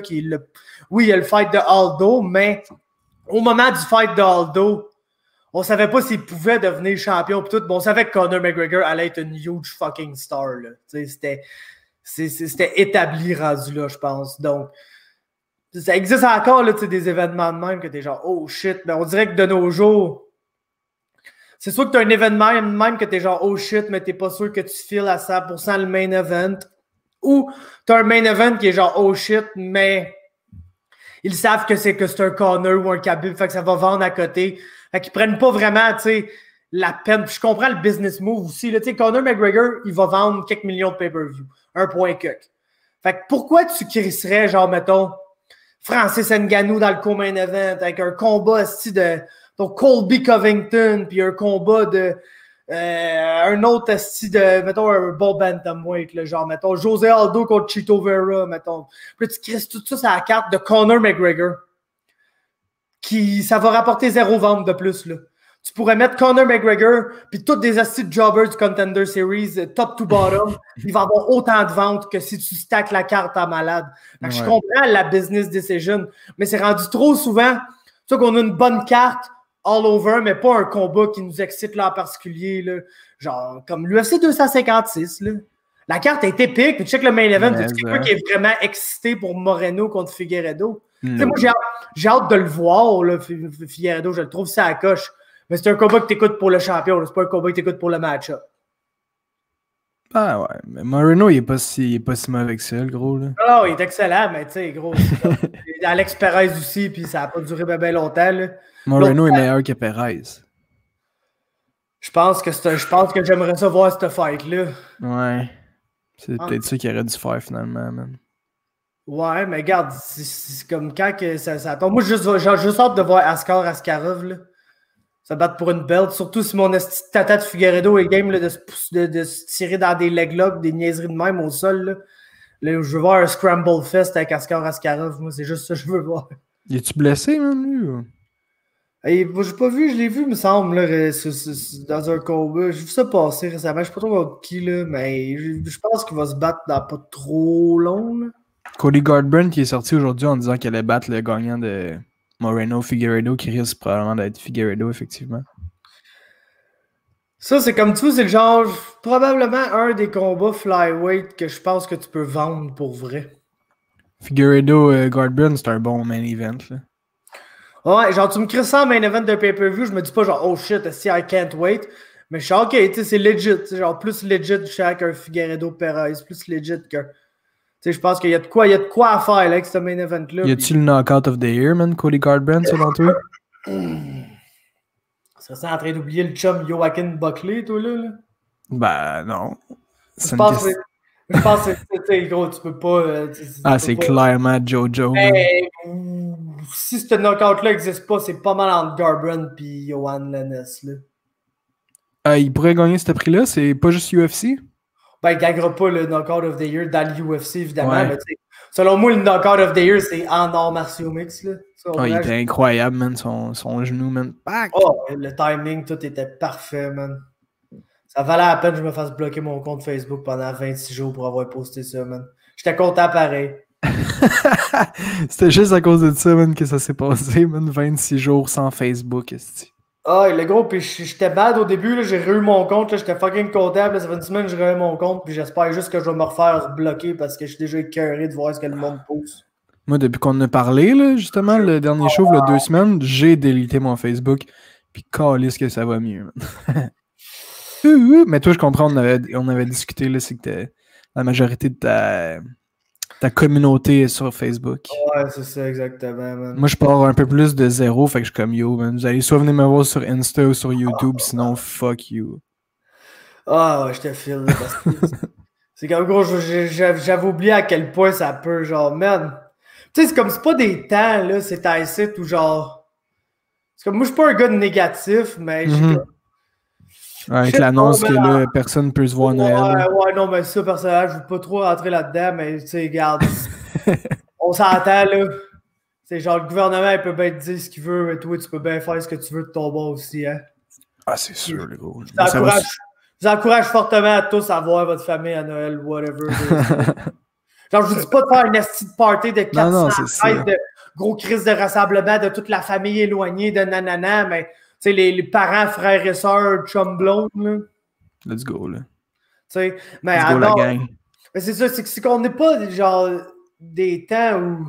oui, il y a le fight de Aldo, mais au moment du fight de Aldo, on savait pas s'il pouvait devenir champion pis tout. Bon, on savait que Conor McGregor allait être une huge fucking star. Là. C'était établi rendu là, je pense. Donc, ça existe encore là, des événements de même que t'es genre, oh shit. Mais on dirait que de nos jours, c'est sûr que t'as un événement de même que t'es genre, oh shit, mais t'es pas sûr que tu files à 100% le main event. Ou t'as un main event qui est genre, oh shit, mais ils savent que c'est un Conor ou un Khabib, fait que ça va vendre à côté. Fait qu'ils prennent pas vraiment, tu sais, la peine. Puis je comprends le business move aussi. Tu sais, Conor McGregor, il va vendre quelques millions de pay-per-view. 1,4. Fait que pourquoi tu crisserais, genre, mettons, Francis Ngannou dans le co-main event avec un combat de donc Colby Covington, puis un combat de un autre style de, mettons, un bon bantamweight, là, genre, mettons, José Aldo contre Chito Vera, mettons. Puis là, tu crisses tout ça sur la carte de Conor McGregor. Ça va rapporter 0 vente de plus, là. Tu pourrais mettre Conor McGregor puis toutes des astuces de jobbers du Contender Series, top to bottom. Il va avoir autant de ventes que si tu stacks la carte à malade. Ouais. Je comprends la business decision, mais c'est rendu trop souvent. Tu sais qu'on a une bonne carte, all over, mais pas un combat qui nous excite là en particulier. Là. Genre, comme l'UFC 256. Là. La carte est épique. Puis check le main event. C'est quelqu'un qui est vraiment excité pour Moreno contre Figueiredo. Moi, j'ai hâte de le voir, là, Figueiredo. Je le trouve ça à coche. Mais c'est un combat que tu écoutes pour le champion. C'est pas un combat que tu écoutes pour le match-up. Ah ouais, mais Moreno, il est pas si mauvais que ça, le gros. Là. Non, il est excellent, mais tu sais, gros. Alex Perez aussi, puis ça n'a pas duré bien longtemps. Là. Moreno est meilleur que Perez. Je pense que j'aimerais ça voir cette fight-là. Ouais. C'est peut-être ça qu'il aurait dû faire finalement, man. Ouais, mais regarde, c'est comme quand que ça tombe. Moi, j'ai juste hâte de voir Askarov, là. Se battre pour une belt, surtout si mon tata de Figueiredo est game là, de se tirer dans des leg locks, des niaiseries de même au sol. Là, je veux voir un scramble fest avec Askarov. Moi, c'est juste ça que je veux voir. Il est-tu blessé, même, lui? Ou? Hey, j'ai pas vu, je l'ai vu, me semble, là, dans un combat. J'ai vu ça passer récemment. Je sais pas trop contre qui, là, mais je pense qu'il va se battre dans pas trop long. Là. Cody Garbrandt qui est sorti aujourd'hui en disant qu'il allait battre le gagnant de Moreno Figueiredo, qui risque probablement d'être Figueiredo, effectivement. Ça, c'est comme tu vois, c'est le genre, probablement un des combats flyweight que je pense que tu peux vendre pour vrai. Figueiredo Garbrandt, c'est un bon main event, là. Ouais, genre, tu me crées ça en main event de pay-per-view, je me dis pas genre, oh shit, si I can't wait. Mais je suis ok, tu sais, c'est legit. Genre, plus legit qu'un Figueiredo Perez, plus legit que. Tu sais, je pense qu'il y a de quoi à faire là, avec ce main event-là. Y a-tu le knockout of the year, man, Cody Garbrandt, selon toi? Serais-tu en train d'oublier le chum Joaquin Buckley, toi, là? Ben, non. Je pense que, gros, tu peux pas... c'est clairement Jojo. Mais, si ce knockout-là n'existe pas, c'est pas mal entre Garbrandt et Johan Lennes, là. Il pourrait gagner ce prix-là, c'est pas juste UFC? Ben, il ne gagnera pas le knockout of the year dans l'UFC, évidemment, ouais. mais selon moi, le knockout of the year, c'est en arts martiaux mix, là. Il était incroyable, man, son genou, man. Pac! Oh, le timing, tout était parfait, man. Ça valait la peine que je me fasse bloquer mon compte Facebook pendant 26 jours pour avoir posté ça, man. J'étais content pareil. C'était juste à cause de ça, man, que ça s'est passé, man. 26 jours sans Facebook, est-ce que... Ah, le gros, puis j'étais bad au début, j'ai re-eu mon compte, j'étais fucking content, ça fait une semaine que j'ai re-eu mon compte, puis j'espère juste que je vais me refaire bloquer parce que je suis déjà écœuré de voir ce que le monde pose. Moi, depuis qu'on en a parlé, là, justement, le dernier show, il y a 2 semaines, j'ai délité mon Facebook, puis calisse que ça va mieux, man. Mais toi, je comprends, on avait discuté, là, c'est que la majorité de ta communauté est sur Facebook. Ouais, c'est ça, exactement, man. Moi, je pars un peu plus de zéro, fait que je suis comme yo, man. Vous allez soit venir me voir sur Insta ou sur YouTube, sinon fuck you. Ah, ouais, je te file, là, parce que c'est comme, gros, j'avais oublié à quel point ça peut, genre, man. Tu sais, c'est comme, c'est pas des temps, là, c'est un site où, genre. C'est comme, moi, je suis pas un gars de négatif, mais j'ai. Avec l'annonce que là, personne ne peut se voir à Noël. Ouais, non, mais ça, personnellement, je veux pas trop rentrer là-dedans, mais tu sais, regarde, on s'entend, là. C'est genre, le gouvernement, il peut bien te dire ce qu'il veut, mais toi, tu peux bien faire ce que tu veux de ton bord aussi, hein. Ah, c'est sûr, les gros. Je vous encourage fortement à tous à voir votre famille à Noël, whatever. Genre, je vous dis pas de faire une petite party de 400 fêtes, de gros crises de rassemblement de toute la famille éloignée de nanana, mais tu sais, les parents, frères et sœurs, chum blonde, là. Let's go, là. Tu sais, mais let's go, la gang. Mais c'est ça, c'est qu'on n'est pas, genre, des temps où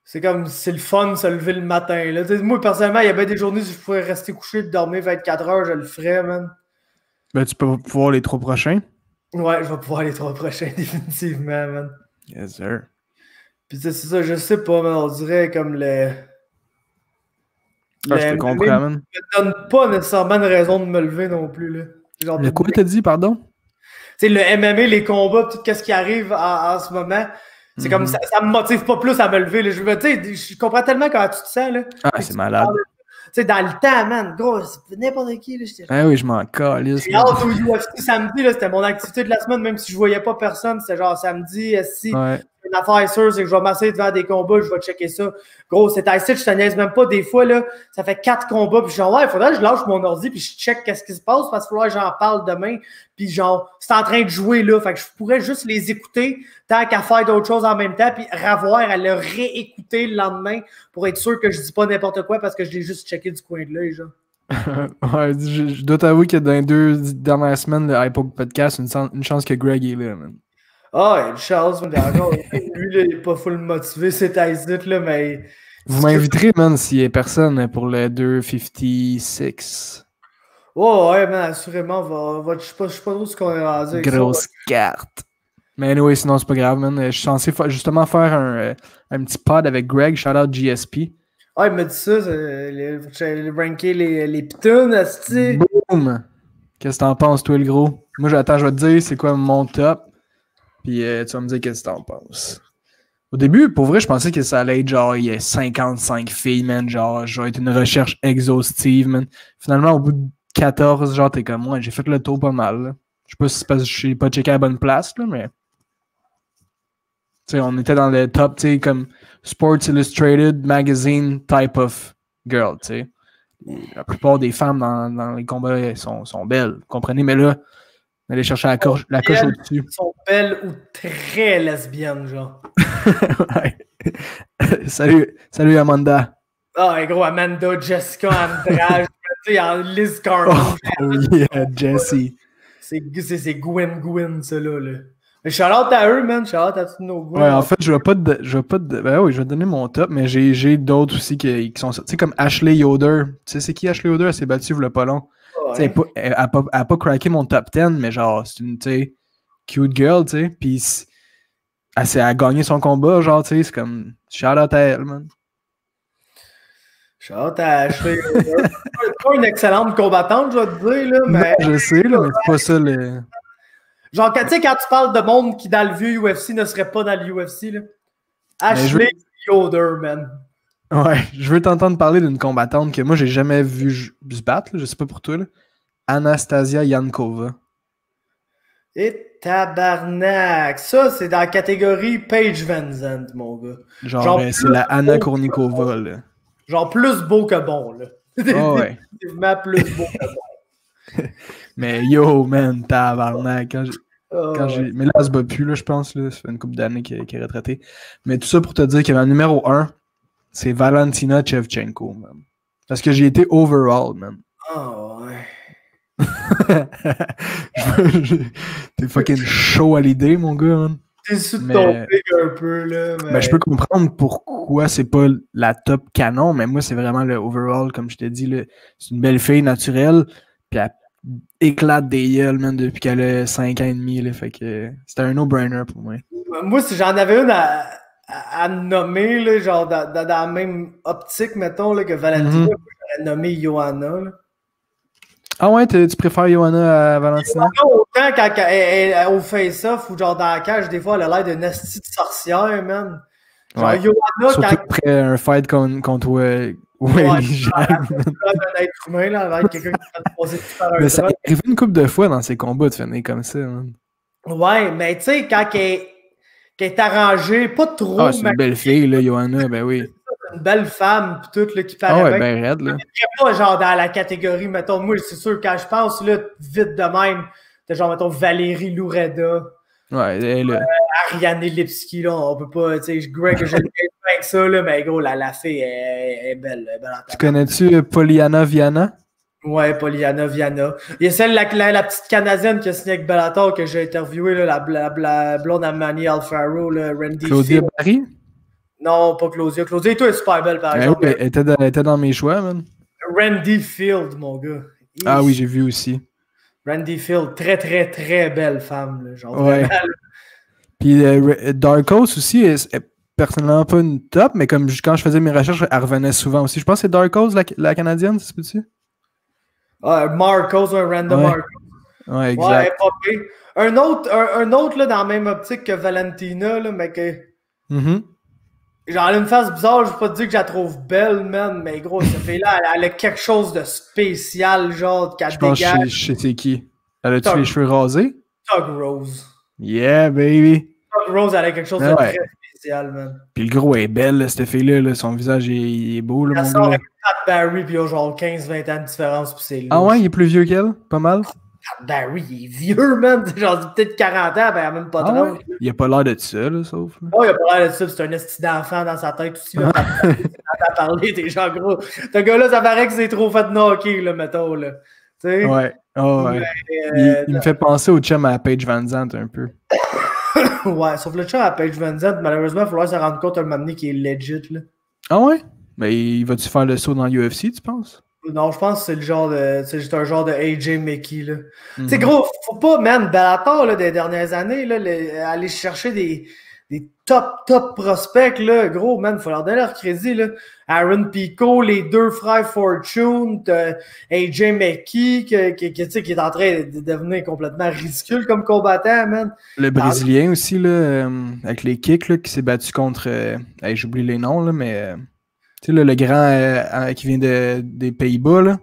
c'est comme, c'est le fun de se lever le matin, là. T'sais, moi, personnellement, il y a bien des journées où je pourrais rester couché et dormir 24 heures, je le ferais, man. Ben, tu peux pouvoir les 3 prochains? Ouais, je vais pouvoir les 3 prochains, définitivement, man. Yes, sir. Puis c'est ça, je sais pas, man, on dirait comme le... Ah, je te comprends, man. Ça me donne pas nécessairement de raison de me lever non plus, là. Genre, le quoi t'as dit, pardon? Tu sais, le MMA, les combats, tout ce qui arrive en ce moment, c'est comme ça me motive pas plus à me lever, là. Je comprends tellement comment tu te sens, là. Ah, c'est malade. Tu sais, dans le temps, man, gros, c'est n'importe qui, là. Ah oui, je m'en calisse. J'ai hâte au UFC samedi, là, c'était mon activité de la semaine, même si je voyais pas personne, c'était genre samedi, si, ouais. une affaire sûre, c'est que je vais m'asseoir devant des combats, je vais checker ça. Gros, c'est ici, je te niaise même pas. Des fois, là, ça fait 4 combats, puis genre, ouais, il faudrait que je lâche mon ordi, puis je check qu'est-ce qui se passe, parce qu'il faudrait que j'en parle demain. Puis genre, c'est en train de jouer, là. Fait que je pourrais juste les écouter, tant qu'à faire d'autres choses en même temps, puis revoir à le réécouter le lendemain, pour être sûr que je dis pas n'importe quoi, parce que je l'ai juste checké du coin de l'œil, genre. Ouais, je dois t'avouer que dans les 2 dernières semaines de Hypoc Podcast, une chance que Greg est là, man. Ah, il y a une chance, mais d'accord. Lui, là, il est pas full motivé, c'est Isit, là, mais. Vous m'inviterez, man, s'il y a personne pour le 256. Oh, ouais, man, assurément, je sais pas trop ce qu'on est rendu avec Grosse carte. Mais anyway, sinon, c'est pas grave, man. Je suis censé justement faire un petit pod avec Greg, shout out GSP. Ah, il m'a dit ça, les ranker les pitounes, asti. Boom! Qu'est-ce que t'en penses, toi, le gros? Moi, je vais te dire c'est quoi mon top. Puis tu vas me dire qu'est-ce que t'en penses. Au début, pour vrai, je pensais que ça allait être genre, il y a 55 filles, man. Genre, je vais être une recherche exhaustive, man. Finalement, au bout de 14, genre, t'es comme moi, j'ai fait le tour pas mal, là. Je sais pas si c'est parce que je n'ai pas checké à la bonne place, là, mais. Tu sais, on était dans le top, tu sais, comme Sports Illustrated Magazine type of girl, tu sais. La plupart des femmes dans les combats sont belles, vous comprenez? Mais là, on allait chercher la coche au-dessus. Sont belles ou très lesbiennes, genre. Ouais. Salut Amanda. Ah, gros, Amanda, Jessica, Andrade, tu sais, Liz Carmel. Oh yeah, Jessie. C'est Gwen, ça, là. Mais shout-out à eux, man. Shout-out à tous nos Gwen. Ouais, en fait, je vais pas ben oui, je vais donner mon top, mais j'ai d'autres aussi qui sont... Tu sais, comme Ashley Yoder. Tu sais, c'est qui Ashley Yoder? Elle s'est battue il y a pas long. Ouais. Tu sais, elle a pas craqué mon top 10, mais genre, c'est une, tu sais, cute girl, tu sais. Puis elle a gagné son combat, genre, tu sais, c'est comme... Shout-out à elle, man. Shout-out à Ashley Yoder. C'est pas une excellente combattante, je vais te dire, là, mais... Non, je sais, là, mais c'est pas ça, le... Genre, tu sais, quand tu parles de monde qui, dans le vieux UFC, ne serait pas dans le UFC, là. Ashley Yoder, man. Ouais, je veux t'entendre parler d'une combattante que moi, j'ai jamais vu se battre, là, je sais pas pour toi, là. Anastasia Yankova. Et tabarnak! Ça, c'est dans la catégorie Paige Van mon gars. Genre c'est la Anna Kournikova, là. Genre plus beau que bon, là. Oh, ouais. Définitivement plus beau que bon. Mais yo, man, tabarnak. Mais là, elle se bat plus, là, je pense. Là. Ça fait une couple d'années qu'elle est retraitée. Mais tout ça pour te dire que ma numéro 1, c'est Valentina Shevchenko, man. Parce que j'ai été overall, man. Oh, ouais. T'es fucking chaud à l'idée, mon gars, man. T'es sous ton pic un peu, là. Mais... Ben, je peux comprendre pourquoi c'est pas la top canon, mais moi, c'est vraiment le overall, comme je t'ai dit, là. C'est une belle fille naturelle, puis elle éclate des gueules, man, depuis qu'elle a 5 ans et demi, là. Fait que c'était un no-brainer pour moi. Moi, si j'en avais une à nommer, là, genre dans la même optique, mettons, là, que Valentina, j'aurais nommé Johanna, là. Ah ouais, tu préfères Johanna à Valentina? Autant quand elle est au face-off ou genre dans la cage, des fois, elle a l'air d'une esti de sorcière, man. Genre, ouais. Johanna, surtout après un fight contre Weili Zhang. Un être humain, là, avec quelqu'un qui fait passer par un mais ça est arrivé une couple de fois dans ses combats de finir comme ça, man. Ouais, mais tu sais, quand elle est arrangée, pas trop. Ah, c'est une belle fille, là, Johanna, ben oui. Une belle femme, pis tout, là, qui paraît. Ah ouais, ben raide, là. Pas genre dans la catégorie, mettons, moi, c'est sûr, quand je pense, là, vite de même, t'as genre, mettons, Valérie Loureda. Ouais, elle est là. Ariane Lipski, là, on peut pas, tu sais, Greg, j'ai le avec ça, là, mais gros, la fille est belle. Tu connais-tu Polyana Viana? Ouais, Polyana Viana. Il y a celle, la petite Canadienne qui a signé avec Bellator que j'ai interviewé, là, la blonde à Manny Alfaro, là, Randy Claudia Field. Barry? Non, pas Claudia. Claudia, toi, est super belle, par exemple. Ouais, elle était dans mes choix, man. Randy Field, mon gars. Ah oui, j'ai vu aussi. Randy Field, très, très, très belle femme, là, genre. Ouais. Puis Darkos aussi, est personnellement pas une top, mais comme quand je faisais mes recherches, elle revenait souvent aussi. Je pense que c'est Darkos, la Canadienne, c'est peux-tu? Marcos, un random ouais. Marcos. Ouais, exact. Ouais, un autre là, dans la même optique que Valentina, là, mais que... Genre, elle a une face bizarre, je veux pas te dire que je la trouve belle, man, mais gros, cette fille-là, elle a quelque chose de spécial, genre, qu'elle dégage. Je sais c'est qui. Elle a-tu les cheveux rasés? Tug Rose. Yeah, baby. Tug Rose, elle a quelque chose de très bestial, man. Puis le gros est belle, là, cette fille-là. Là, son visage il est beau, là, Elle mon sort gars. avec Pat Barry, puis il y a genre 15-20 ans de différence, puis c'est louche. Ah ouais, il est plus vieux qu'elle? Pas mal? Pat Barry, il est vieux, man. Genre peut-être 40 ans, ben il a même pas 30. Ouais? Il a pas l'air de ça, là, sauf. Là. Oh, il a pas l'air de ça, c'est un esti d'enfant dans sa tête aussi. Là, t'as parlé, t'es genre gros. Ce gars-là, ça paraît que c'est trop fait de knocker, là, mettons, là. Tu sais? Ouais. Oh, ouais. Il me fait penser au chum à Paige Van Zandt un peu. Ouais, sauf le chat à Paige Van Zandt, malheureusement, il va falloir se rendre compte un moment donné qu'il est legit, là. Ah ouais? Mais il va-tu faire le saut dans l'UFC, tu penses? Non, je pense que c'est le genre de. C'est juste un genre de AJ Mickey, là. Tu sais, gros, faut pas, man, Bellator, là, des dernières années, là, aller chercher des top prospects, là. Gros, man, faut leur donner leur crédit, là. Aaron Pico, les deux frères Fortune, AJ Mickey, qui est en train de devenir complètement ridicule comme combattant, man. Le Brésilien aussi, là, avec les kicks, là, qui s'est battu contre. J'oublie les noms, là, mais. Tu sais, là, le grand qui vient des Pays-Bas, là.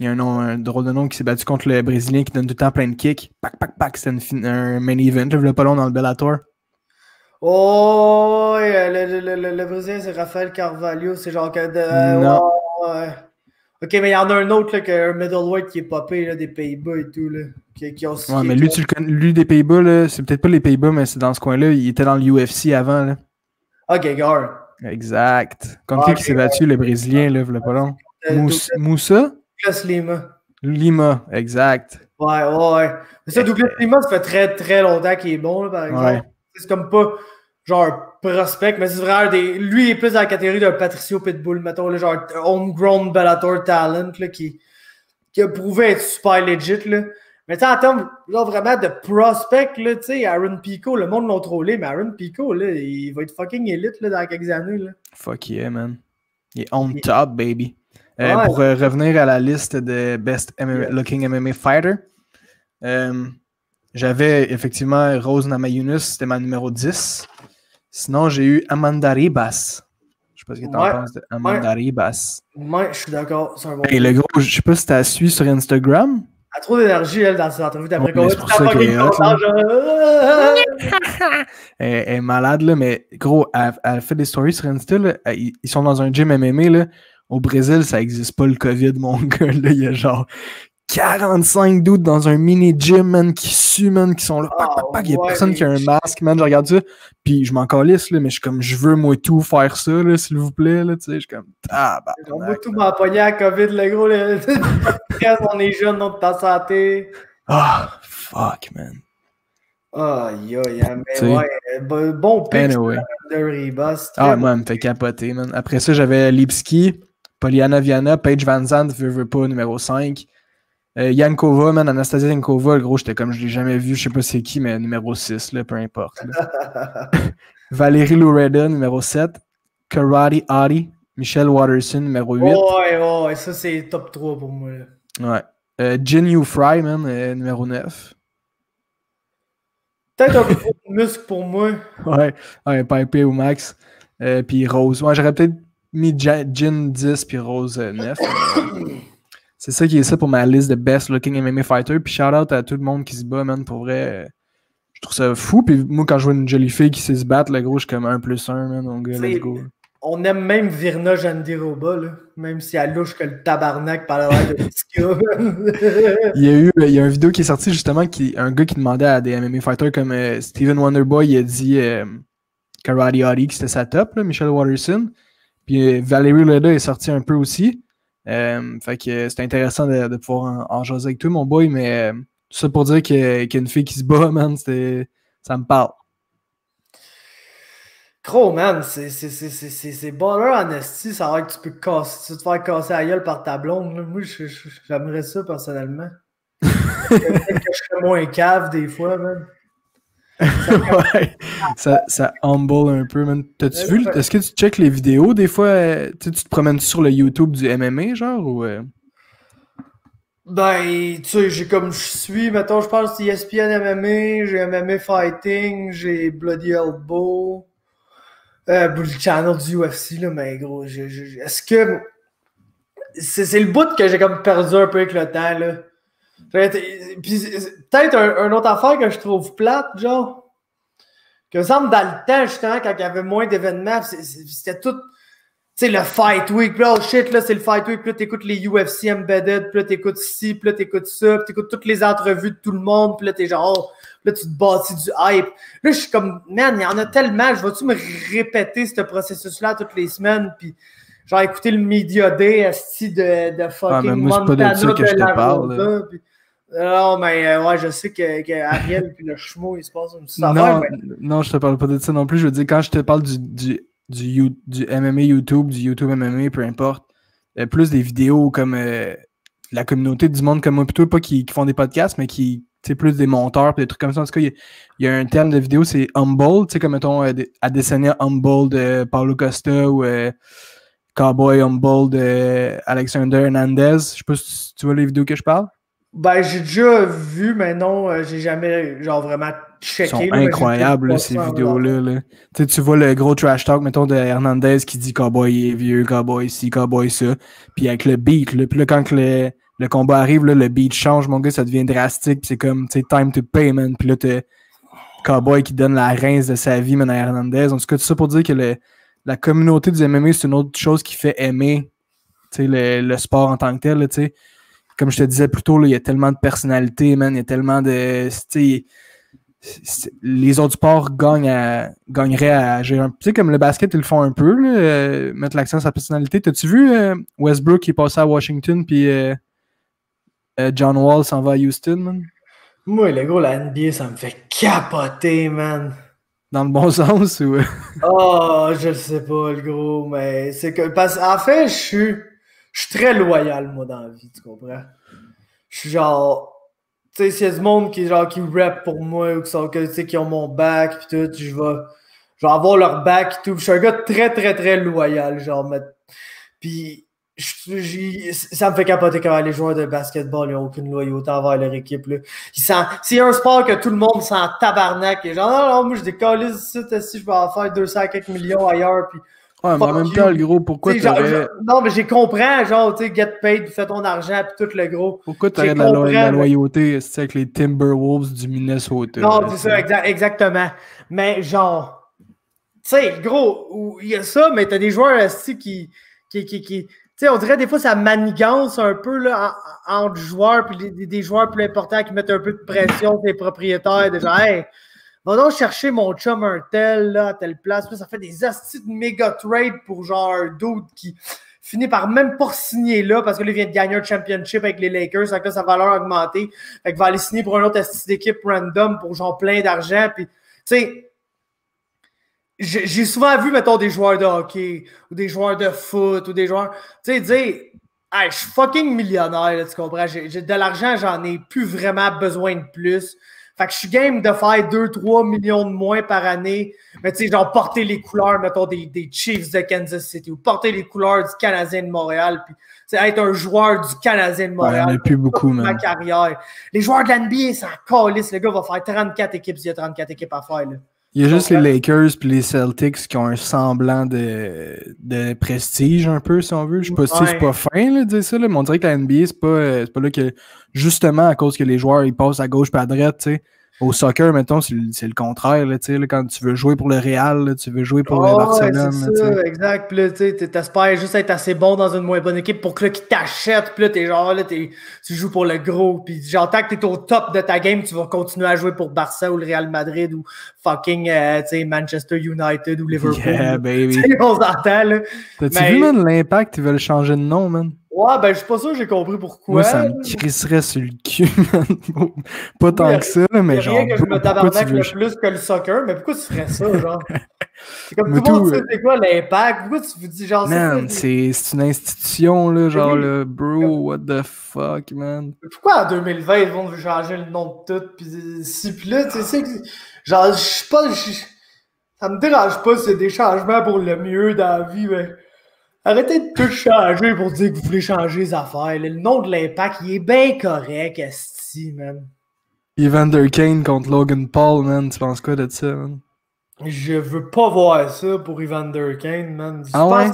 Il y a un drôle de nom qui s'est battu contre le Brésilien qui donne tout le temps plein de kicks. Pac, pac, pac. C'était un main event, là, il y a pas long dans le Bellator. Oh, le Brésilien, c'est Rafael Carvalho. C'est genre que. Non. Ouais. Ok, mais il y en a un autre, là, un middleweight qui est popé, là, des Pays-Bas et tout, là. Ouais, mais lui, tu le connais. Lui, des Pays-Bas, là, c'est peut-être pas les Pays-Bas, mais c'est dans ce coin-là. Il était dans l'UFC avant, là. Ok, Gar. Exact. Contre qui s'est battu, le Brésilien, là, il y a pas long. Moussa? Douglas Lima. Lima, exact. Ouais. Mais ça, Douglas Lima, ça fait très, très longtemps qu'il est bon, là, par exemple. Ouais. C'est comme pas, genre, un prospect, mais c'est vraiment lui, il est plus dans la catégorie d'un Patricio Pitbull, mettons, là, genre, homegrown Bellator talent, là, qui a prouvé être super legit, là. Mais tu sais, en termes, là, vraiment de prospect, là, tu sais, Aaron Pico, le monde l'a trollé, mais Aaron Pico, là, il va être fucking élite, là, dans quelques années, là. Fuck yeah, man. Il est on top, baby. Ouais. Pour revenir à la liste de Best Looking MMA Fighter, j'avais effectivement Rose Namajunas, c'était ma numéro 10. Sinon, j'ai eu Amanda Ribas. Je sais pas ce que t'en penses de Amanda Ribas. Ouais, je suis d'accord, c'est un bon. Et le gros, je sais pas si t'as suivi sur Instagram. Elle a trop d'énergie, elle, dans ses entrevues d'après Ouais, c'est pour ça qu'elle est hot, elle est malade, là, mais gros, elle fait des stories sur Insta, là, ils sont dans un gym MMA, là. Au Brésil, ça existe pas le COVID, mon gars, là. Il y a genre 45 dudes dans un mini-gym, man, qui suent, man, qui sont là, pac, pac, pac. Il y a personne qui a un masque, man, je regarde ça, puis je m'en calisse, là, mais je suis comme, je veux, moi, tout faire ça, là, s'il vous plaît, là, tu sais, je suis comme, on va tout m'empoigner à la COVID, le gros, on est jeunes, on est en santé. Fuck, man. Mais ouais, bon pic anyway. De Ribas. Moi, elle me fait capoter, man. Après ça, j'avais Lipski, Poliana Viana, Paige Van Zandt, veux pas, numéro 5. Yankova, man, Anastasia Yankova, le gros, j'étais comme, je l'ai jamais vu, je sais pas c'est qui, mais numéro 6, là, peu importe. Valérie Loureda, numéro 7. Karate Adi, Michelle Watterson, numéro 8. Ouais, ça c'est top 3 pour moi. Là. Ouais. Jin Yu Fry, man, numéro 9. Peut-être un peu trop de muscle pour moi. Ouais, Piper ou Max. Puis Rose. Ouais, j'aurais peut-être mis Jin 10 puis Rose 9. C'est ça qui est ça pour ma liste de best looking MMA fighter. Puis shout out à tout le monde qui se bat, man. Pour vrai, je trouve ça fou. Puis moi, quand je vois une jolie fille qui sait se battre, le gros, je suis comme 1+1, man. Donc, let's go. On aime même Virna Jandiroba, là. Même si elle louche que le tabarnak par l'air de Tika. Il y a une vidéo qui est sortie justement, un gars qui demandait à des MMA fighters comme Steven Wonderboy, il a dit Karate Adi que c'était sa top, là, Michelle Watterson. Puis Valérie Loureda est sortie un peu aussi. Fait que c'est intéressant de pouvoir en jaser avec toi, mon boy, mais tout ça pour dire qu'il y a une fille qui se bat, man, ça me parle. Gros, man, c'est baller en esti, ça va que tu peux te faire casser la gueule par ta blonde. Là. Moi, j'aimerais ça personnellement. Que je serais moins cave des fois, man. Ouais, ça humble un peu, man. T'as-tu vu, est-ce que tu checkes les vidéos des fois? Tu te promènes sur le YouTube du MMA, genre, ou... Ben, tu sais, j'ai comme je suis, mettons, je pense que c'est ESPN MMA, j'ai MMA Fighting, j'ai Bloody Elbow, le channel du UFC, là, mais gros, est-ce que... C'est le bout que j'ai comme perdu un peu avec le temps, là. Puis peut-être une autre affaire que je trouve plate, genre, Que me semble dans le temps, justement, quand il y avait moins d'événements, c'était tout. Tu sais, le Fight Week, puis là, oh shit, là, c'est le Fight Week, puis là, t'écoutes les UFC Embedded, puis là, t'écoutes ci, puis là, t'écoutes ça, puis t'écoutes toutes les entrevues de tout le monde, puis là, t'es genre, oh, là, tu te bâtis du hype. Là, je suis comme, man, il y en a tellement, je vais-tu me répéter ce processus-là toutes les semaines, puis genre, écouter le Media Day, asti de fucking moi, c'est pas de ça que je te parle. Non, mais ouais, je sais que Ariel puis le Schmo, il se passe une petite affaire. Mais... Non, je te parle pas de ça non plus. Je veux dire, quand je te parle du MMA YouTube, du YouTube MMA, peu importe, plus des vidéos comme la communauté du monde comme moi, plutôt pas qui font des podcasts, mais qui, tu sais, plus des monteurs, puis des trucs comme ça. En tout cas, il y a un terme de vidéo, c'est Humble, tu sais, comme mettons Adesanya Humble de Paulo Costa ou Cowboy Humble de Alexander Hernandez. Je sais pas si tu vois les vidéos que je parle. Ben, j'ai déjà vu, mais non, j'ai jamais, genre, vraiment checké. Ils sont incroyables, ces vidéos-là. Là. Tu vois le gros trash talk, mettons, de Hernandez qui dit Cowboy est vieux, Cowboy ci, Cowboy ça. Puis avec le beat, là. Puis là, quand le combat arrive, là, le beat change, mon gars, ça devient drastique. Puis c'est comme, tu sais, time to pay, man. Puis là, t'as Cowboy qui donne la rince de sa vie, man, à Hernandez. En tout cas, tout ça pour dire que la communauté du MMA, c'est une autre chose qui fait aimer, tu sais, le sport en tant que tel, tu sais. Comme je te disais plus tôt, il y a tellement de personnalités, man. Il y a tellement de. Les autres sports gagneraient à gérer. Tu sais, comme le basket, ils le font un peu, là, mettre l'accent sur sa personnalité. T'as-tu vu Westbrook qui est passé à Washington, puis John Wall s'en va à Houston, man? Moi, le gros, la NBA, ça me fait capoter, man. Dans le bon sens, ou. Oh, je le sais pas, le gros, mais c'est que. Parce qu'en fait, je suis très loyal, moi, dans la vie, tu comprends? Je suis genre. Tu sais, s'il y a du monde qui rap pour moi ou qui ont mon bac pis tout, je vais avoir leur bac et tout. Je suis un gars très, très, très loyal, genre. Puis, ça me fait capoter quand les joueurs de basketball n'ont aucune loyauté envers leur équipe, là. C'est un sport que tout le monde s'en tabarnak. Et genre, non, moi, je décolle ici, si je vais en faire 200 quelques millions ailleurs, puis. Ouais, mais en même temps, le gros, pourquoi t'aurais... Non, mais j'ai compris, genre, tu sais, get paid, fais ton argent, puis tout le gros. Pourquoi t'aurais de la loyauté avec les Timberwolves du Minnesota? Non, c'est ça, exactement. Mais genre, tu sais, gros, il y a ça, mais t'as des joueurs aussi qui tu sais, on dirait des fois ça manigance un peu là, entre joueurs, puis des joueurs plus importants qui mettent un peu de pression sur les propriétaires, déjà, hey, va donc chercher mon chum un tel, là, à telle place. Puis ça fait des astis de méga trade pour genre un dude qui finit par même pas signer là parce que là, il vient de gagner un championship avec les Lakers. Donc là, sa valeur a augmenté. Fait qu'il va aller signer pour un autre astis d'équipe random pour genre plein d'argent. Puis, tu sais, j'ai souvent vu, mettons, des joueurs de hockey ou des joueurs de foot ou des joueurs, tu sais, dire, hey, je suis fucking millionnaire, là, tu comprends? J'ai de l'argent, j'en ai plus vraiment besoin de plus. Fait que je suis game de faire 2-3 millions de moins par année. Mais tu sais, genre porter les couleurs, mettons, des Chiefs de Kansas City ou porter les couleurs du Canadien de Montréal. Puis, tu sais, être un joueur du Canadien de Montréal. Il n'y en a plus beaucoup, man. Ma carrière. Les joueurs de l'NBA, ça calisse. Le gars va faire 34 équipes s'il y a 34 équipes à faire, là. Il y a juste les Lakers puis les Celtics qui ont un semblant de prestige un peu, si on veut. Je sais pas si c'est pas fin là, de dire ça, là, mais on dirait que la NBA, c'est pas là que, justement, à cause que les joueurs ils passent à gauche et à droite, tu sais. Au soccer, mettons, c'est le contraire, là, là, quand tu veux jouer pour le Real, là, tu veux jouer pour Barcelone. C'est ça, exact. Puis là, tu t'espères juste être assez bon dans une moins bonne équipe pour que là, qu'ils t'achètent. Puis là, t'es genre, là, tu joues pour le gros. Puis genre, tant que t'es au top de ta game, tu vas continuer à jouer pour Barça ou le Real Madrid ou fucking Manchester United ou Liverpool. Yeah, baby. On s'entend, là. T'as-tu vu, man, l'Impact, ils veulent changer de nom, man? Ouais, ben, je suis pas sûr que j'ai compris pourquoi. Moi, ça me crisserait sur le cul, man. Pas tant que ça, là, mais genre. Rien que je me tabarnak le plus que le soccer, mais pourquoi tu ferais ça, genre? C'est comme tout le monde sait c'est quoi l'Impact. Pourquoi tu vous dis genre man, c'est une institution, là, genre, là, bro, what the fuck, man? Pourquoi en 2020, ils vont changer le nom de tout, pis là, tu sais, genre, je sais pas, ça me dérange pas, c'est des changements pour le mieux dans la vie, mais arrêtez de tout changer pour dire que vous voulez changer les affaires. Le nom de l'Impact, il est bien correct, esti, man. Evander Kane contre Logan Paul, man, tu penses quoi de ça, man? Je veux pas voir ça pour Evander Kane, man. Ah ouais?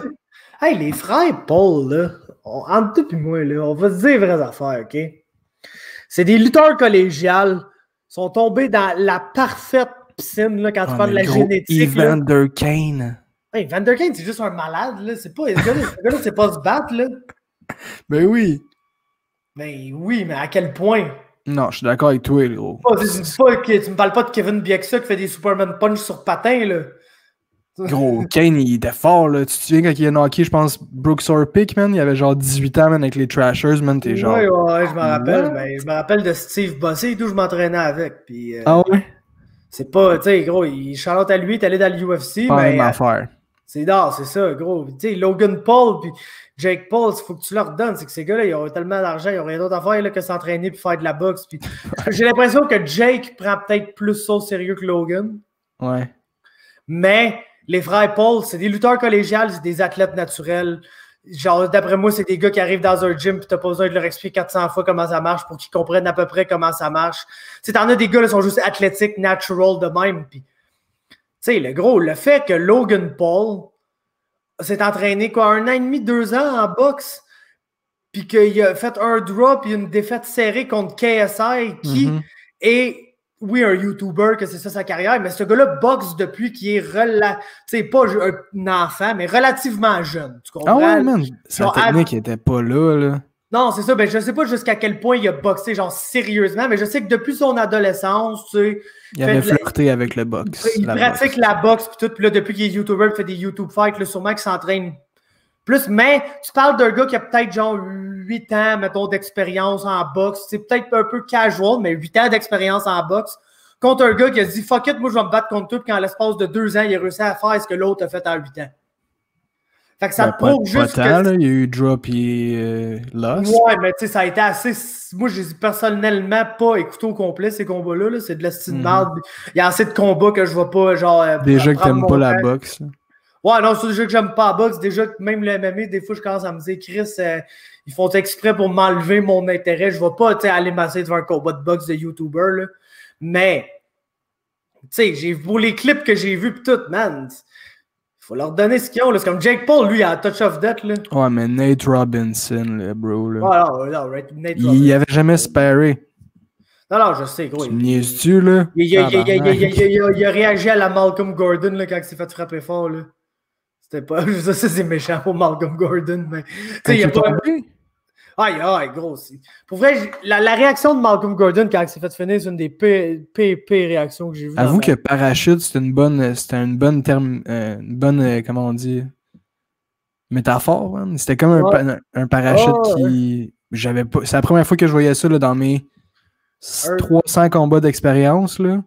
Hey, les frères Paul, là, entre toi et moi, là, on va se dire les vraies affaires, OK? C'est des lutteurs collégiales. Ils sont tombés dans la parfaite piscine, là, quand tu Ah, parles de mais la gros, génétique. Evander Kane. Hey, Vander Kane, c'est juste un malade, là. C'est pas, ce gars-là, c'est pas se battre, là. Ben oui. Mais oui, mais à quel point? Non, je suis d'accord avec toi, gros. Tu me parles pas de Kevin Bieksa qui fait des Superman Punch sur patin, là. Gros, Kane, il était fort, là. Tu te souviens quand il a knocké, je pense, Brooks Orpik, man? Il avait genre 18 ans, man, avec les Trashers, man. T'es genre. Ouais, je me rappelle. Mais je me rappelle de Steve Bossé et tout, je m'entraînais avec. Puis, Ah ouais? c'est pas, tu sais, gros, Charlotte à lui, est allé dans l'UFC, Pas la mais. même affaire. C'est ça, gros. Tu sais, Logan Paul puis Jake Paul, il faut que tu leur donnes. C'est que ces gars-là, ils ont tellement d'argent, ils ont rien d'autre à faire là, que s'entraîner puis faire de la boxe. Puis... J'ai l'impression que Jake prend peut-être plus ça au sérieux que Logan. Ouais. Mais les frères Paul, c'est des lutteurs collégiales, c'est des athlètes naturels. Genre, d'après moi, c'est des gars qui arrivent dans un gym puis t'as pas besoin de leur expliquer 400 fois comment ça marche pour qu'ils comprennent à peu près comment ça marche. Tu sais, t'en as des gars qui sont juste athlétiques, natural de même. Puis, tu sais, le fait que Logan Paul s'est entraîné, 1 an et demi, 2 ans en boxe, puis qu'il a fait un drop et une défaite serrée contre KSI, qui est, oui, un YouTuber, que c'est ça sa carrière, mais ce gars-là boxe depuis qu'il est pas un enfant, mais relativement jeune. Tu comprends? Ah ouais, man. Sa technique était pas là. Non, c'est ça. Ben, je sais pas jusqu'à quel point il a boxé, genre sérieusement, mais je sais que depuis son adolescence, tu sais. Il avait flirté avec le boxe. Il pratique la boxe, puis tout. Puis là, depuis qu'il est YouTuber, il fait des YouTube fights, là, sûrement qu'il s'entraîne plus. Mais tu parles d'un gars qui a peut-être genre 8 ans, mettons, d'expérience en boxe. C'est peut-être un peu casual, mais 8 ans d'expérience en boxe. Contre un gars qui a dit fuck it, moi je vais me battre contre tout, puis qu'en l'espace de 2 ans, il a réussi à faire ce que l'autre a fait en 8 ans. Fait que ça te prouve juste que... Là, il y a eu drop et loss. Ouais, mais tu sais, ça a été assez... Moi, je les ai personnellement pas écouté au complet, ces combats-là. Là. C'est de la style merde. Il y a assez de combats que je vois pas, genre... Déjà que t'aimes pas la boxe. Là. Ouais, non, c'est déjà que j'aime pas la boxe. Déjà que même le MMA, des fois, je commence à me dire, Chris, ils font exprès pour m'enlever mon intérêt. Je vais pas, tu sais, aller masser devant un combat de boxe de YouTuber, là. Mais, tu sais, pour les clips que j'ai vus pis tout, man... Faut leur donner ce qu'ils ont. C'est comme Jake Paul, lui, il a un touch of death. Là. Ouais, mais Nate Robinson, là, bro. Là. Ouais, non, Nate Robinson. Il avait jamais sparé. Non, je sais, gros. Tu me niaises-tu, là? Il a réagi à la Malcolm Gordon là, quand il s'est fait frapper fort. Là. C'était pas. Ça, c'est méchant pour Malcolm Gordon, mais. Tu sais, il a pas. Aïe, gros. Pour vrai, la réaction de Malcolm Gordon quand il s'est fait finir, c'est une des pires réactions que j'ai vues. Avoue que parachute, c'était une bonne terme. Comment on dit? Métaphore, hein? C'était comme un parachute qui. J'avais pas. C'est la première fois que je voyais ça là, dans mes 300 combats d'expérience. Là.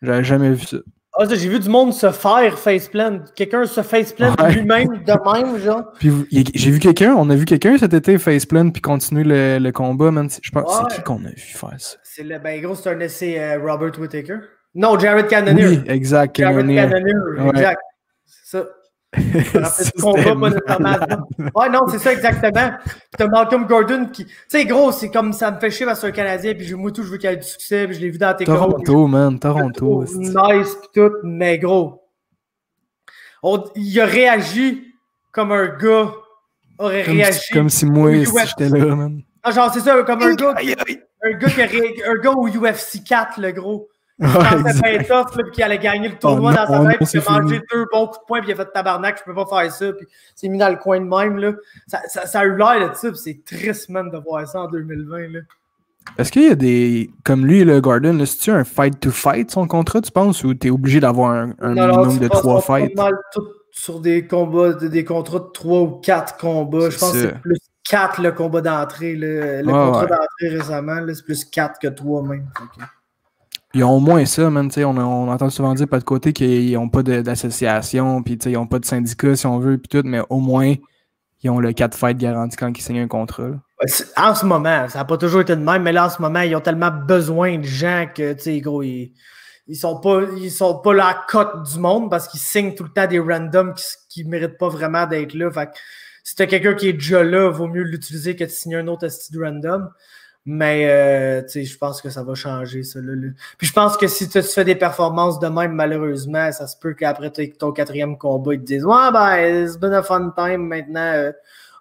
J'avais jamais vu ça. Ah, j'ai vu du monde se faire faceplant. Quelqu'un se faceplant lui-même, de même, genre. Puis j'ai vu quelqu'un, on a vu quelqu'un cet été faceplant puis continuer le combat, man. Je pense c'est qui qu'on a vu faire ça? Ben gros, c'est un essai Robert Whittaker. Non, Jared Cannonier. Oui, exact. Jared Cannonier, exact. C'est ça. Ouais, non, c'est ça exactement. Puis t'as Malcolm Gordon qui. Tu sais, gros, c'est comme ça me fait chier parce que c'est un Canadien, puis moi tout, je veux qu'il y ait du succès, puis je l'ai vu dans tes Toronto, man, Toronto. Nice, puis tout, mais gros. Il a réagi comme un gars aurait réagi. Comme si moi, j'étais là, man. Ah, genre, c'est ça, comme un gars. Un gars au UFC 4, le gros. Il pensait bien tough, puis qu'il allait gagner le tournoi dans sa tête, puis qu'il a mangé 2 bons coups de poing, puis il a fait tabarnak, je peux pas faire ça, puis il s'est mis dans le coin de même, là. Ça a eu l'air de ça, puis c'est triste, man, de voir ça en 2020, là. Est-ce qu'il y a des... Comme lui, le Gordon, c'est-tu un fight-to-fight, son contrat, tu penses, ou t'es obligé d'avoir un minimum de 3 fights? Pas mal tout sur des combats, des contrats de 3 ou 4 combats. Je pense que c'est plus 4 le combat d'entrée, le contrat d'entrée récemment, c'est plus 4 que 3 même. Okay. Ils ont au moins ça, man. On entend souvent dire pas de côté qu'ils n'ont pas d'association, puis ils n'ont pas de syndicat, si on veut, puis tout, mais au moins, ils ont le 4 fights garanti quand ils signent un contrat. Là. En ce moment, ça n'a pas toujours été de même, mais là, en ce moment, ils ont tellement besoin de gens que, tu sais, gros, ils sont pas la cote du monde parce qu'ils signent tout le temps des randoms qui ne méritent pas vraiment d'être là. Fait que si tu as quelqu'un qui est déjà là, il vaut mieux l'utiliser que de signer un autre style random. Mais tu sais, je pense que ça va changer, ça. Là. Puis je pense que si tu fais des performances de même, malheureusement, ça se peut qu'après ton 4e combat, ils te disent « Ouais, ben, it's been a fun time. Maintenant,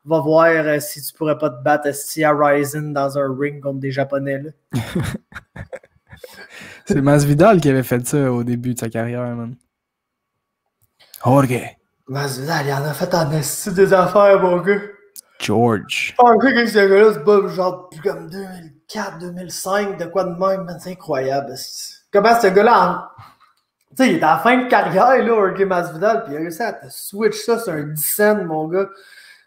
on va voir si tu pourrais pas te battre à Ryzen dans un ring contre des Japonais. » là. C'est Masvidal qui avait fait ça au début de sa carrière, man. Jorge. Masvidal, il en a fait en esti des affaires, mon gars. George. Je pensais que ce gars-là, c'est pas genre comme 2004, 2005, de quoi de même, man. C'est incroyable. Comment ce gars-là, tu sais, il est à la fin de carrière, là, Jorge Masvidal, puis il a réussi à te switch ça sur un 10 cents, mon gars.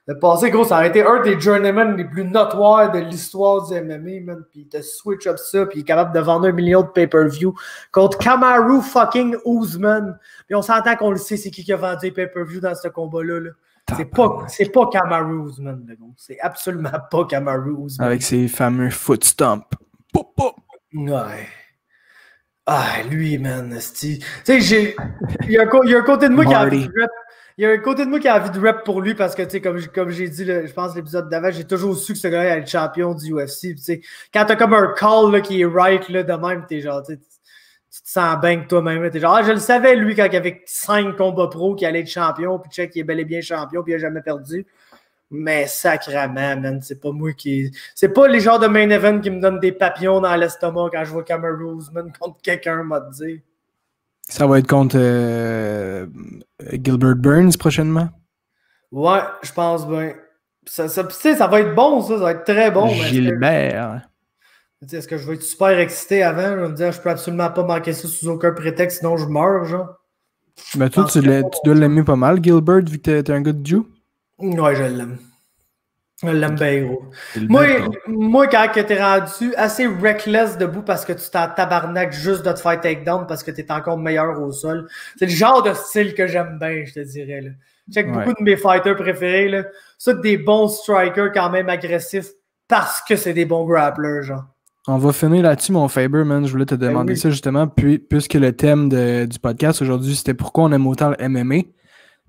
Le passé, gros, ça aurait été un des journeymen les plus notoires de l'histoire du MMA, man. Puis il te switch up ça, puis il est capable de vendre 1 million de pay-per-view contre Kamaru fucking Usman. Puis on s'entend qu'on le sait, c'est qui a vendu les pay-per-view dans ce combat-là, là. C'est pas Kamaru Usman, là, gros. C'est absolument pas Kamaru Usman. Avec ses fameux foot stomp. Pop, pop. Ouais. Ah, lui, man, tu sais, il y a un côté de moi qui a envie de rap. Il y a un côté de moi qui a envie de rap pour lui parce que, tu sais, comme j'ai dit, là, je pense l'épisode d'avant, j'ai toujours su que ce gars-là allait être champion du UFC. Tu sais, quand t'as comme un call là, qui est right, là, de même, t'es genre, tu te sens bien que toi-même. T'es genre, je le savais, lui, quand il avait 5 combats pro, qu'il allait être champion, puis check, il est bel et bien champion, puis il a jamais perdu. Mais sacrément, man, c'est pas moi qui... C'est pas les genres de main event qui me donnent des papillons dans l'estomac quand je vois Kamaru Usman contre quelqu'un, m'a dit. Ça va être contre Gilbert Burns prochainement? Ouais, je pense bien. Ça va être bon, ça va être très bon. Gilbert. Est-ce que je vais être super excité avant? Je vais me dire, je peux absolument pas manquer ça sous aucun prétexte, sinon je meurs, genre. Mais toi, tu dois l'aimer pas mal, Gilbert, vu que t'es un gars de Jew? Ouais, je l'aime. Je l'aime bien, gros. Moi, quand t'es rendu assez reckless debout parce que tu t'en tabarnak juste de te faire takedown parce que t'es encore meilleur au sol, c'est le genre de style que j'aime bien, je te dirais. Là. Check beaucoup de mes fighters préférés. Là. Ça, des bons strikers quand même agressifs parce que c'est des bons grapplers, genre. On va finir là-dessus, mon Faber, man. Je voulais te demander ça justement, puisque le thème du podcast aujourd'hui, c'était pourquoi on aime autant le MMA.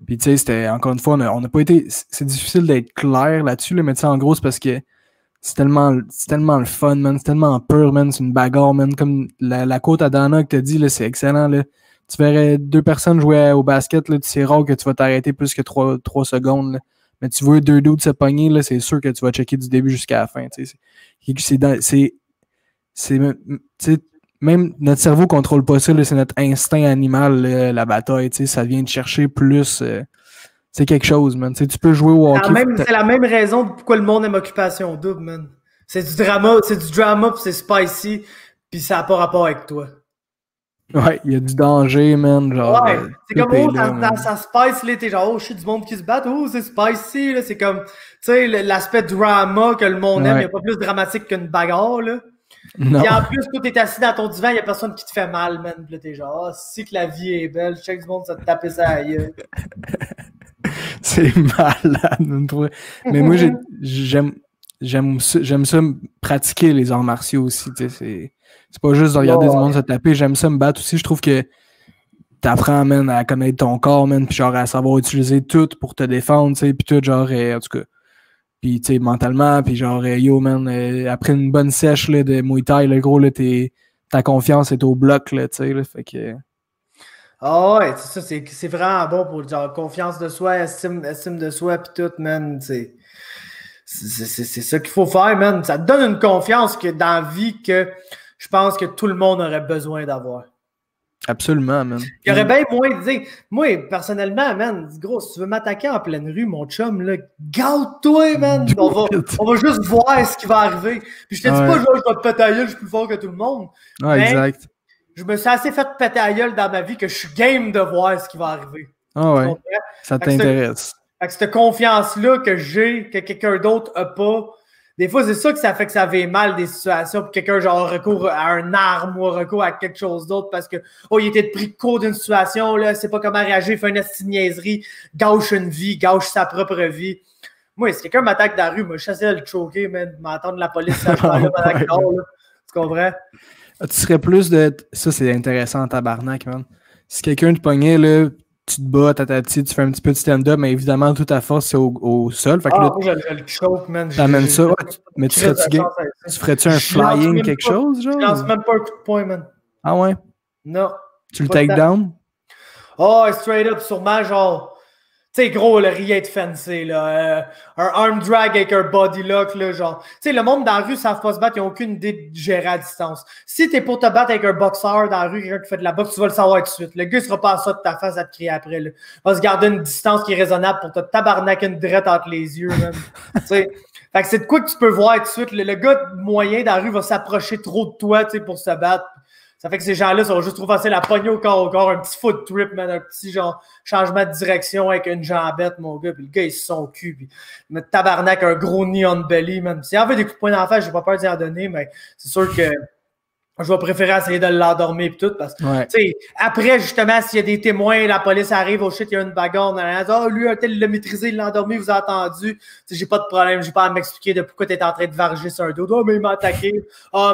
Puis, tu sais, c'était, encore une fois, on n'a pas été... C'est difficile d'être clair là-dessus, là, mais tu sais, en gros, c'est parce que c'est tellement le fun, man. C'est tellement pur, man. C'est une bagarre, man. Comme la côte à Dana que t'as dit, là, c'est excellent, là. Tu verrais 2 personnes jouer au basket, là, c'est rare que tu vas t'arrêter plus que 3 secondes, là. Mais tu vois 2 dudes se pogner, là, c'est sûr que tu vas checker du début jusqu'à la fin, tu sais. C'est même notre cerveau contrôle pas ça, là, c'est notre instinct animal, là, la bataille, tu sais, ça vient de chercher plus. C'est quelque chose, man. Tu sais, tu peux jouer au hockey. C'est la même raison de pourquoi le monde aime Occupation Double, man. C'est du drama, puis c'est spicy, puis ça n'a pas rapport avec toi. Ouais, il y a du danger, man. Genre, ouais, c'est comme, oh, ça spice, là, t'es genre, oh, shit, du monde qui se bat, oh, c'est spicy, là, c'est comme, tu sais, l'aspect drama que le monde aime, il n'y a pas plus dramatique qu'une bagarre, là. Non. Et en plus, quand t'es assis dans ton divan, il n'y a personne qui te fait mal, man. Puis là, t'es genre, si que la vie est belle, check du monde, ça te tape ça ailleurs. C'est malade. Mais moi, j'aime ça pratiquer les arts martiaux aussi. C'est pas juste de regarder du monde se taper. J'aime ça me battre aussi. Je trouve que t'apprends, man, à connaître ton corps, man, puis genre à savoir utiliser tout pour te défendre, tu sais, puis tout, genre, en tout cas. Puis, tu sais, mentalement, puis genre, yo, man, après une bonne sèche là, de Muay Thai, le gros, là, ta confiance est au bloc, là, tu sais, là, fait que... Ah ouais, c'est ça, c'est vraiment bon pour genre confiance de soi, estime de soi, puis tout, man, c'est ça qu'il faut faire, man. Ça te donne une confiance que dans la vie que je pense que tout le monde aurait besoin d'avoir. Absolument, man. Il y aurait bien moins de dire. Moi, personnellement, man, gros, si tu veux m'attaquer en pleine rue, mon chum, là, gâte-toi, man. On va juste voir ce qui va arriver. Puis je te dis pas, genre, je vais te péter à gueule, je suis plus fort que tout le monde. Ouais, exact. Je me suis assez fait péter à gueule dans ma vie que je suis game de voir ce qui va arriver. Ah ouais, ça t'intéresse. Fait que cette confiance-là que j'ai, que quelqu'un d'autre n'a pas, des fois, c'est ça que ça fait que ça va mal des situations, puis quelqu'un genre recours à un arme ou recours à quelque chose d'autre parce que, oh, il était pris de court d'une situation, là, sait pas comment réagir, il fait une petite niaiserie, gâche une vie, gâche sa propre vie. Moi, si quelqu'un m'attaque dans la rue, moi, je suis assez à le choquer, man, m'attendre la police, ça, tu comprends? Tu serais plus de... Ça, c'est intéressant en tabarnak, man. Si quelqu'un te pognait, là, tu te bats, tu fais un petit peu de stand-up, mais évidemment, toute ta force, c'est au sol. Fait que là, moi, je le choke, man. T'amènes ça, mais tu ferais-tu un flying quelque chose, genre? Je lance même pas un coup de poing, man. Ah ouais? Non. Tu le take down? Oh, straight up, sûrement, genre... sais, gros, le rien de fancy, là. Un arm drag avec un body lock, là, genre. Tu sais, le monde dans la rue ne savent pas se battre, ils n'ont aucune idée de gérer à distance. Si t'es pour te battre avec un boxeur dans la rue, quelqu'un qui fait de la boxe, tu vas le savoir tout de suite. Le gars, il sera pas à ça de ta face à te crier après, là. Il va se garder une distance qui est raisonnable pour te tabarnaquer une drette entre les yeux, même. Tu sais. Fait que c'est de quoi que tu peux voir tout de suite. Le gars moyen dans la rue va s'approcher trop de toi, tu sais, pour se battre. Ça fait que ces gens-là sont juste trop faciles à pogner au corps, un petit foot trip, man, un petit genre changement de direction avec une jambette, mon gars, puis le gars, il se son cul, puis le tabarnak, un gros neon belly, man. S'il en veut des coups de poing d'en face, j'ai pas peur d'y en donner, mais c'est sûr que je vais préférer essayer de l'endormir et tout, parce que, tu sais, après, justement, s'il y a des témoins, la police arrive, oh shit, il y a une bagarre, oh, lui, un tel, il l'a maîtrisé, il l'a endormi, vous avez entendu, tu sais, j'ai pas de problème, j'ai pas à m'expliquer de pourquoi t'es en train de varger sur un dos, oh, mais il m'a attaqué,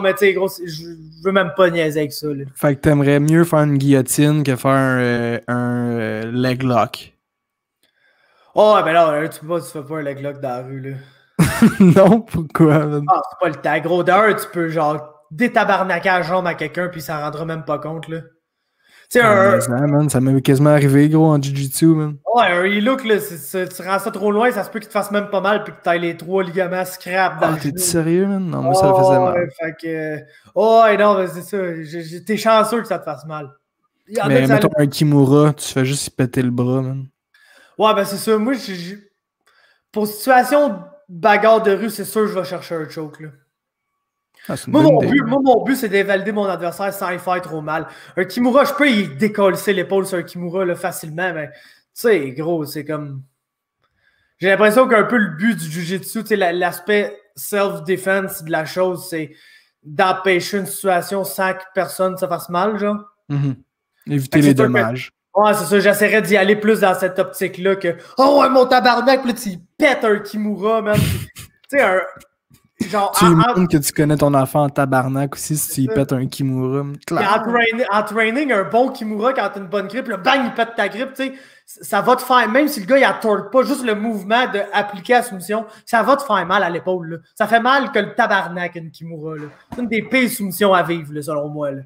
mais tu sais, gros, je veux même pas niaiser avec ça, là. Fait que t'aimerais mieux faire une guillotine que faire un leg lock. Oh, ben là, tu fais pas un leg lock dans la rue, là. Non, pourquoi? Man? Ah, c'est pas le temps, gros, d'un, tu peux, genre, détabarnaquer la jambe à quelqu'un, puis il s'en rendra même pas compte, là. Tu sais, man, ça m'est quasiment arrivé, gros, en jiu-jitsu, man. Ouais, un e-look, là, tu rends ça trop loin, ça se peut qu'il te fasse même pas mal, puis que t'ailles les 3 ligaments scrap dans le genou. T'es sérieux, man? Non, moi, ça le faisait mal. Fait que... ouais, non, mais c'est ça. T'es chanceux que ça te fasse mal. Mais mettons un Kimura, tu fais juste y péter le bras, man. Ouais, ben c'est ça. Moi, pour situation bagarre de rue, c'est sûr que je vais chercher un choke, là. Ah, moi, mon but, c'est d'invalider mon adversaire sans y faire trop mal. Un Kimura, je peux y décoller l'épaule sur un Kimura là, facilement, mais tu sais, gros, c'est comme... J'ai l'impression qu'un peu le but du Jiu-Jitsu, tu sais, l'aspect self-defense de la chose, c'est d'empêcher une situation sans que personne se fasse mal, genre. Éviter les dommages. Ouais, c'est ça, j'essaierais d'y aller plus dans cette optique-là que « Oh ouais, mon tabarnak! » Puis là, tu pètes un Kimura, man. Tu sais, un... Genre, tu lui montres que tu connais ton enfant en tabarnak aussi si tu lui pètes un Kimura. En training, un bon Kimura, quand t'as une bonne grippe, là, bang, il pète ta grippe, tu sais, ça va te faire, même si le gars, il attorque pas, juste le mouvement d'appliquer la soumission, ça va te faire mal à l'épaule, là. Ça fait mal que le tabarnak, une Kimura, là. C'est une des pires soumissions à vivre, là, selon moi, là.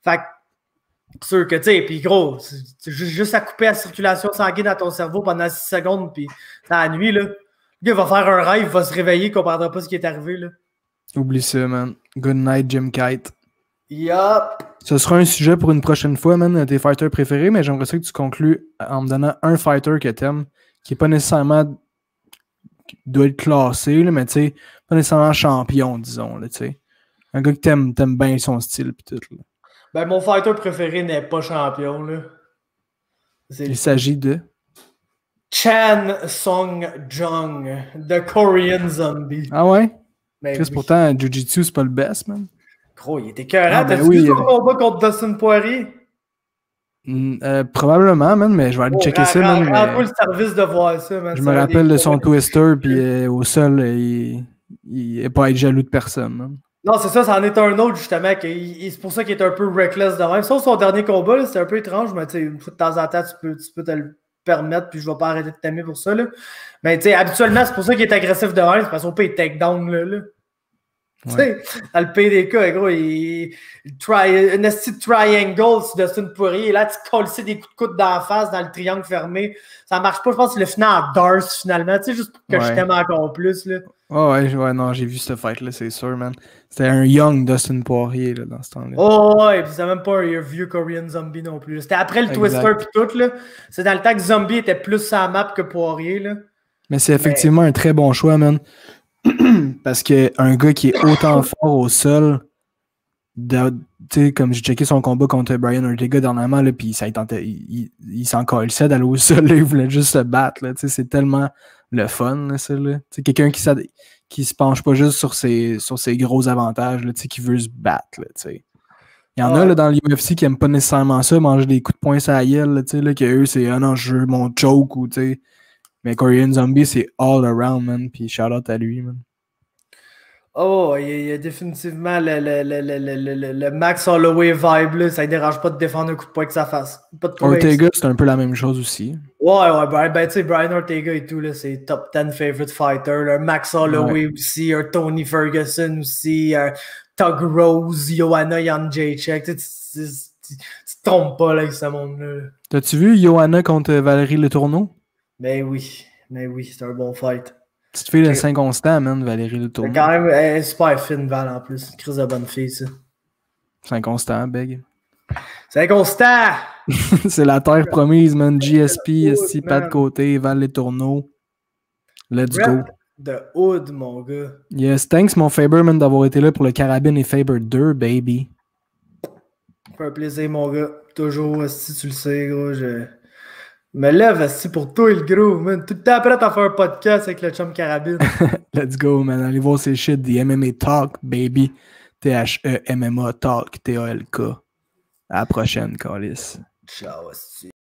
Fait que, sûr que, tu sais, puis gros, c'est juste à couper la circulation sanguine dans ton cerveau pendant 6 secondes, puis dans la nuit, là. Le gars va faire un rêve, il va se réveiller, il comprendra pas ce qui est arrivé, là. Oublie ça, man. Good night, Jim Kite. Yup. Ce sera un sujet pour une prochaine fois, man, tes fighters préférés, mais j'aimerais ça que tu conclues en me donnant un fighter que t'aimes, qui est pas nécessairement doit être classé, là, mais tu sais, pas nécessairement champion, disons, là, tu sais. Un gars que t'aimes bien son style, pis tout, là. Ben, mon fighter préféré n'est pas champion, là. Il s'agit de... Chan Song-jung, The Korean Zombie. Ah ouais? Ben, Chris, pourtant, Jiu-Jitsu, c'est pas le best, man. Gros, il était écœurant. Ben T'as-tu vu son combat contre Dustin Poirier? Probablement, man, mais je vais aller checker ça, man. Rends-toi le service de voir ça, man. Je me rappelle de son twister, puis au sol, il n'est pas être jaloux de personne, man. Non, c'est ça, c'en est un autre, justement, c'est pour ça qu'il est un peu reckless de même. Sauf son dernier combat, c'était un peu étrange, mais tu sais, de temps en temps, tu peux te le permettre, puis je vais pas arrêter de t'aimer pour ça, là. Mais tu sais, habituellement, c'est pour ça qu'il est agressif de même, c'est parce qu'on peut être takedown, là. Tu sais, dans le PDK, gros, un esti de triangle sur Dustin Poirier, et là, tu colles des coups de coude dans la face, dans le triangle fermé. Ça marche pas, je pense que c'est le final en Darce, finalement, tu sais, juste pour que je t'aime encore plus, là. Oh ouais, non, j'ai vu ce fight-là, c'est sûr, man. C'était un young Dustin Poirier, là, dans ce temps-là. Oh ouais, puis c'était même pas un vieux Korean Zombie non plus. C'était après le Twister pis tout, là. C'est dans le temps que Zombie était plus sur la map que Poirier, là. Mais c'est effectivement un très bon choix, man. Parce qu'un gars qui est autant fort au sol, tu sais, comme j'ai checké son combat contre Brian Ortega dernièrement, là, puis il s'en calissait d'aller au sol, là, il voulait juste se battre, là, c'est tellement le fun, là, ça, là. Quelqu'un qui se penche pas juste sur ses gros avantages, là, qui veut se battre, là, t'sais. Il y en a là, dans l'UFC qui aiment pas nécessairement ça, manger des coups de poing sur la gueule, là, là, que eux, c'est « Ah non, je veux mon choke » ou tu sais. Mais Korean Zombie, c'est all around, man. Puis shout out à lui, man. Oh, il y a définitivement le Max Holloway vibe, là. Ça ne dérange pas de défendre un coup de poing que ça fasse. Ortega, c'est un peu la même chose aussi. Ouais, ben tu sais, Brian Ortega et tout, là, c'est top 10 favorite fighter. Là. Max Holloway aussi, un Tony Ferguson aussi, un Tug Rose, Joanna Jędrzejczyk. Tu te trompes pas là, avec ce monde-là. T'as-tu vu Joanna contre Valérie Letourneau? Mais oui, c'est un bon fight. Petite fille de Saint-Constant, man, Valérie Le Tourneau. C'est quand même elle est super fine, Val, en plus. Une crise de bonne fille, ça. Saint-Constant, big. Saint-Constant! C'est la terre promise, man. GSP, Hood, pas de côté, Val Les Tourneaux. Let's go. De Hood, mon gars. Yes, thanks, mon Faber, man, d'avoir été là pour le Carabine et Faber 2, baby. Ça fait un plaisir, mon gars. Toujours, si tu le sais, gros, je me lève assis pour toi, le gros, man. Tout le temps prêt à faire un podcast avec le chum Carabine. Let's go, man. Allez voir ces shit, The MMA Talk, baby. THE MMA Talk, TALK. À la prochaine, Calis. Ciao, asti.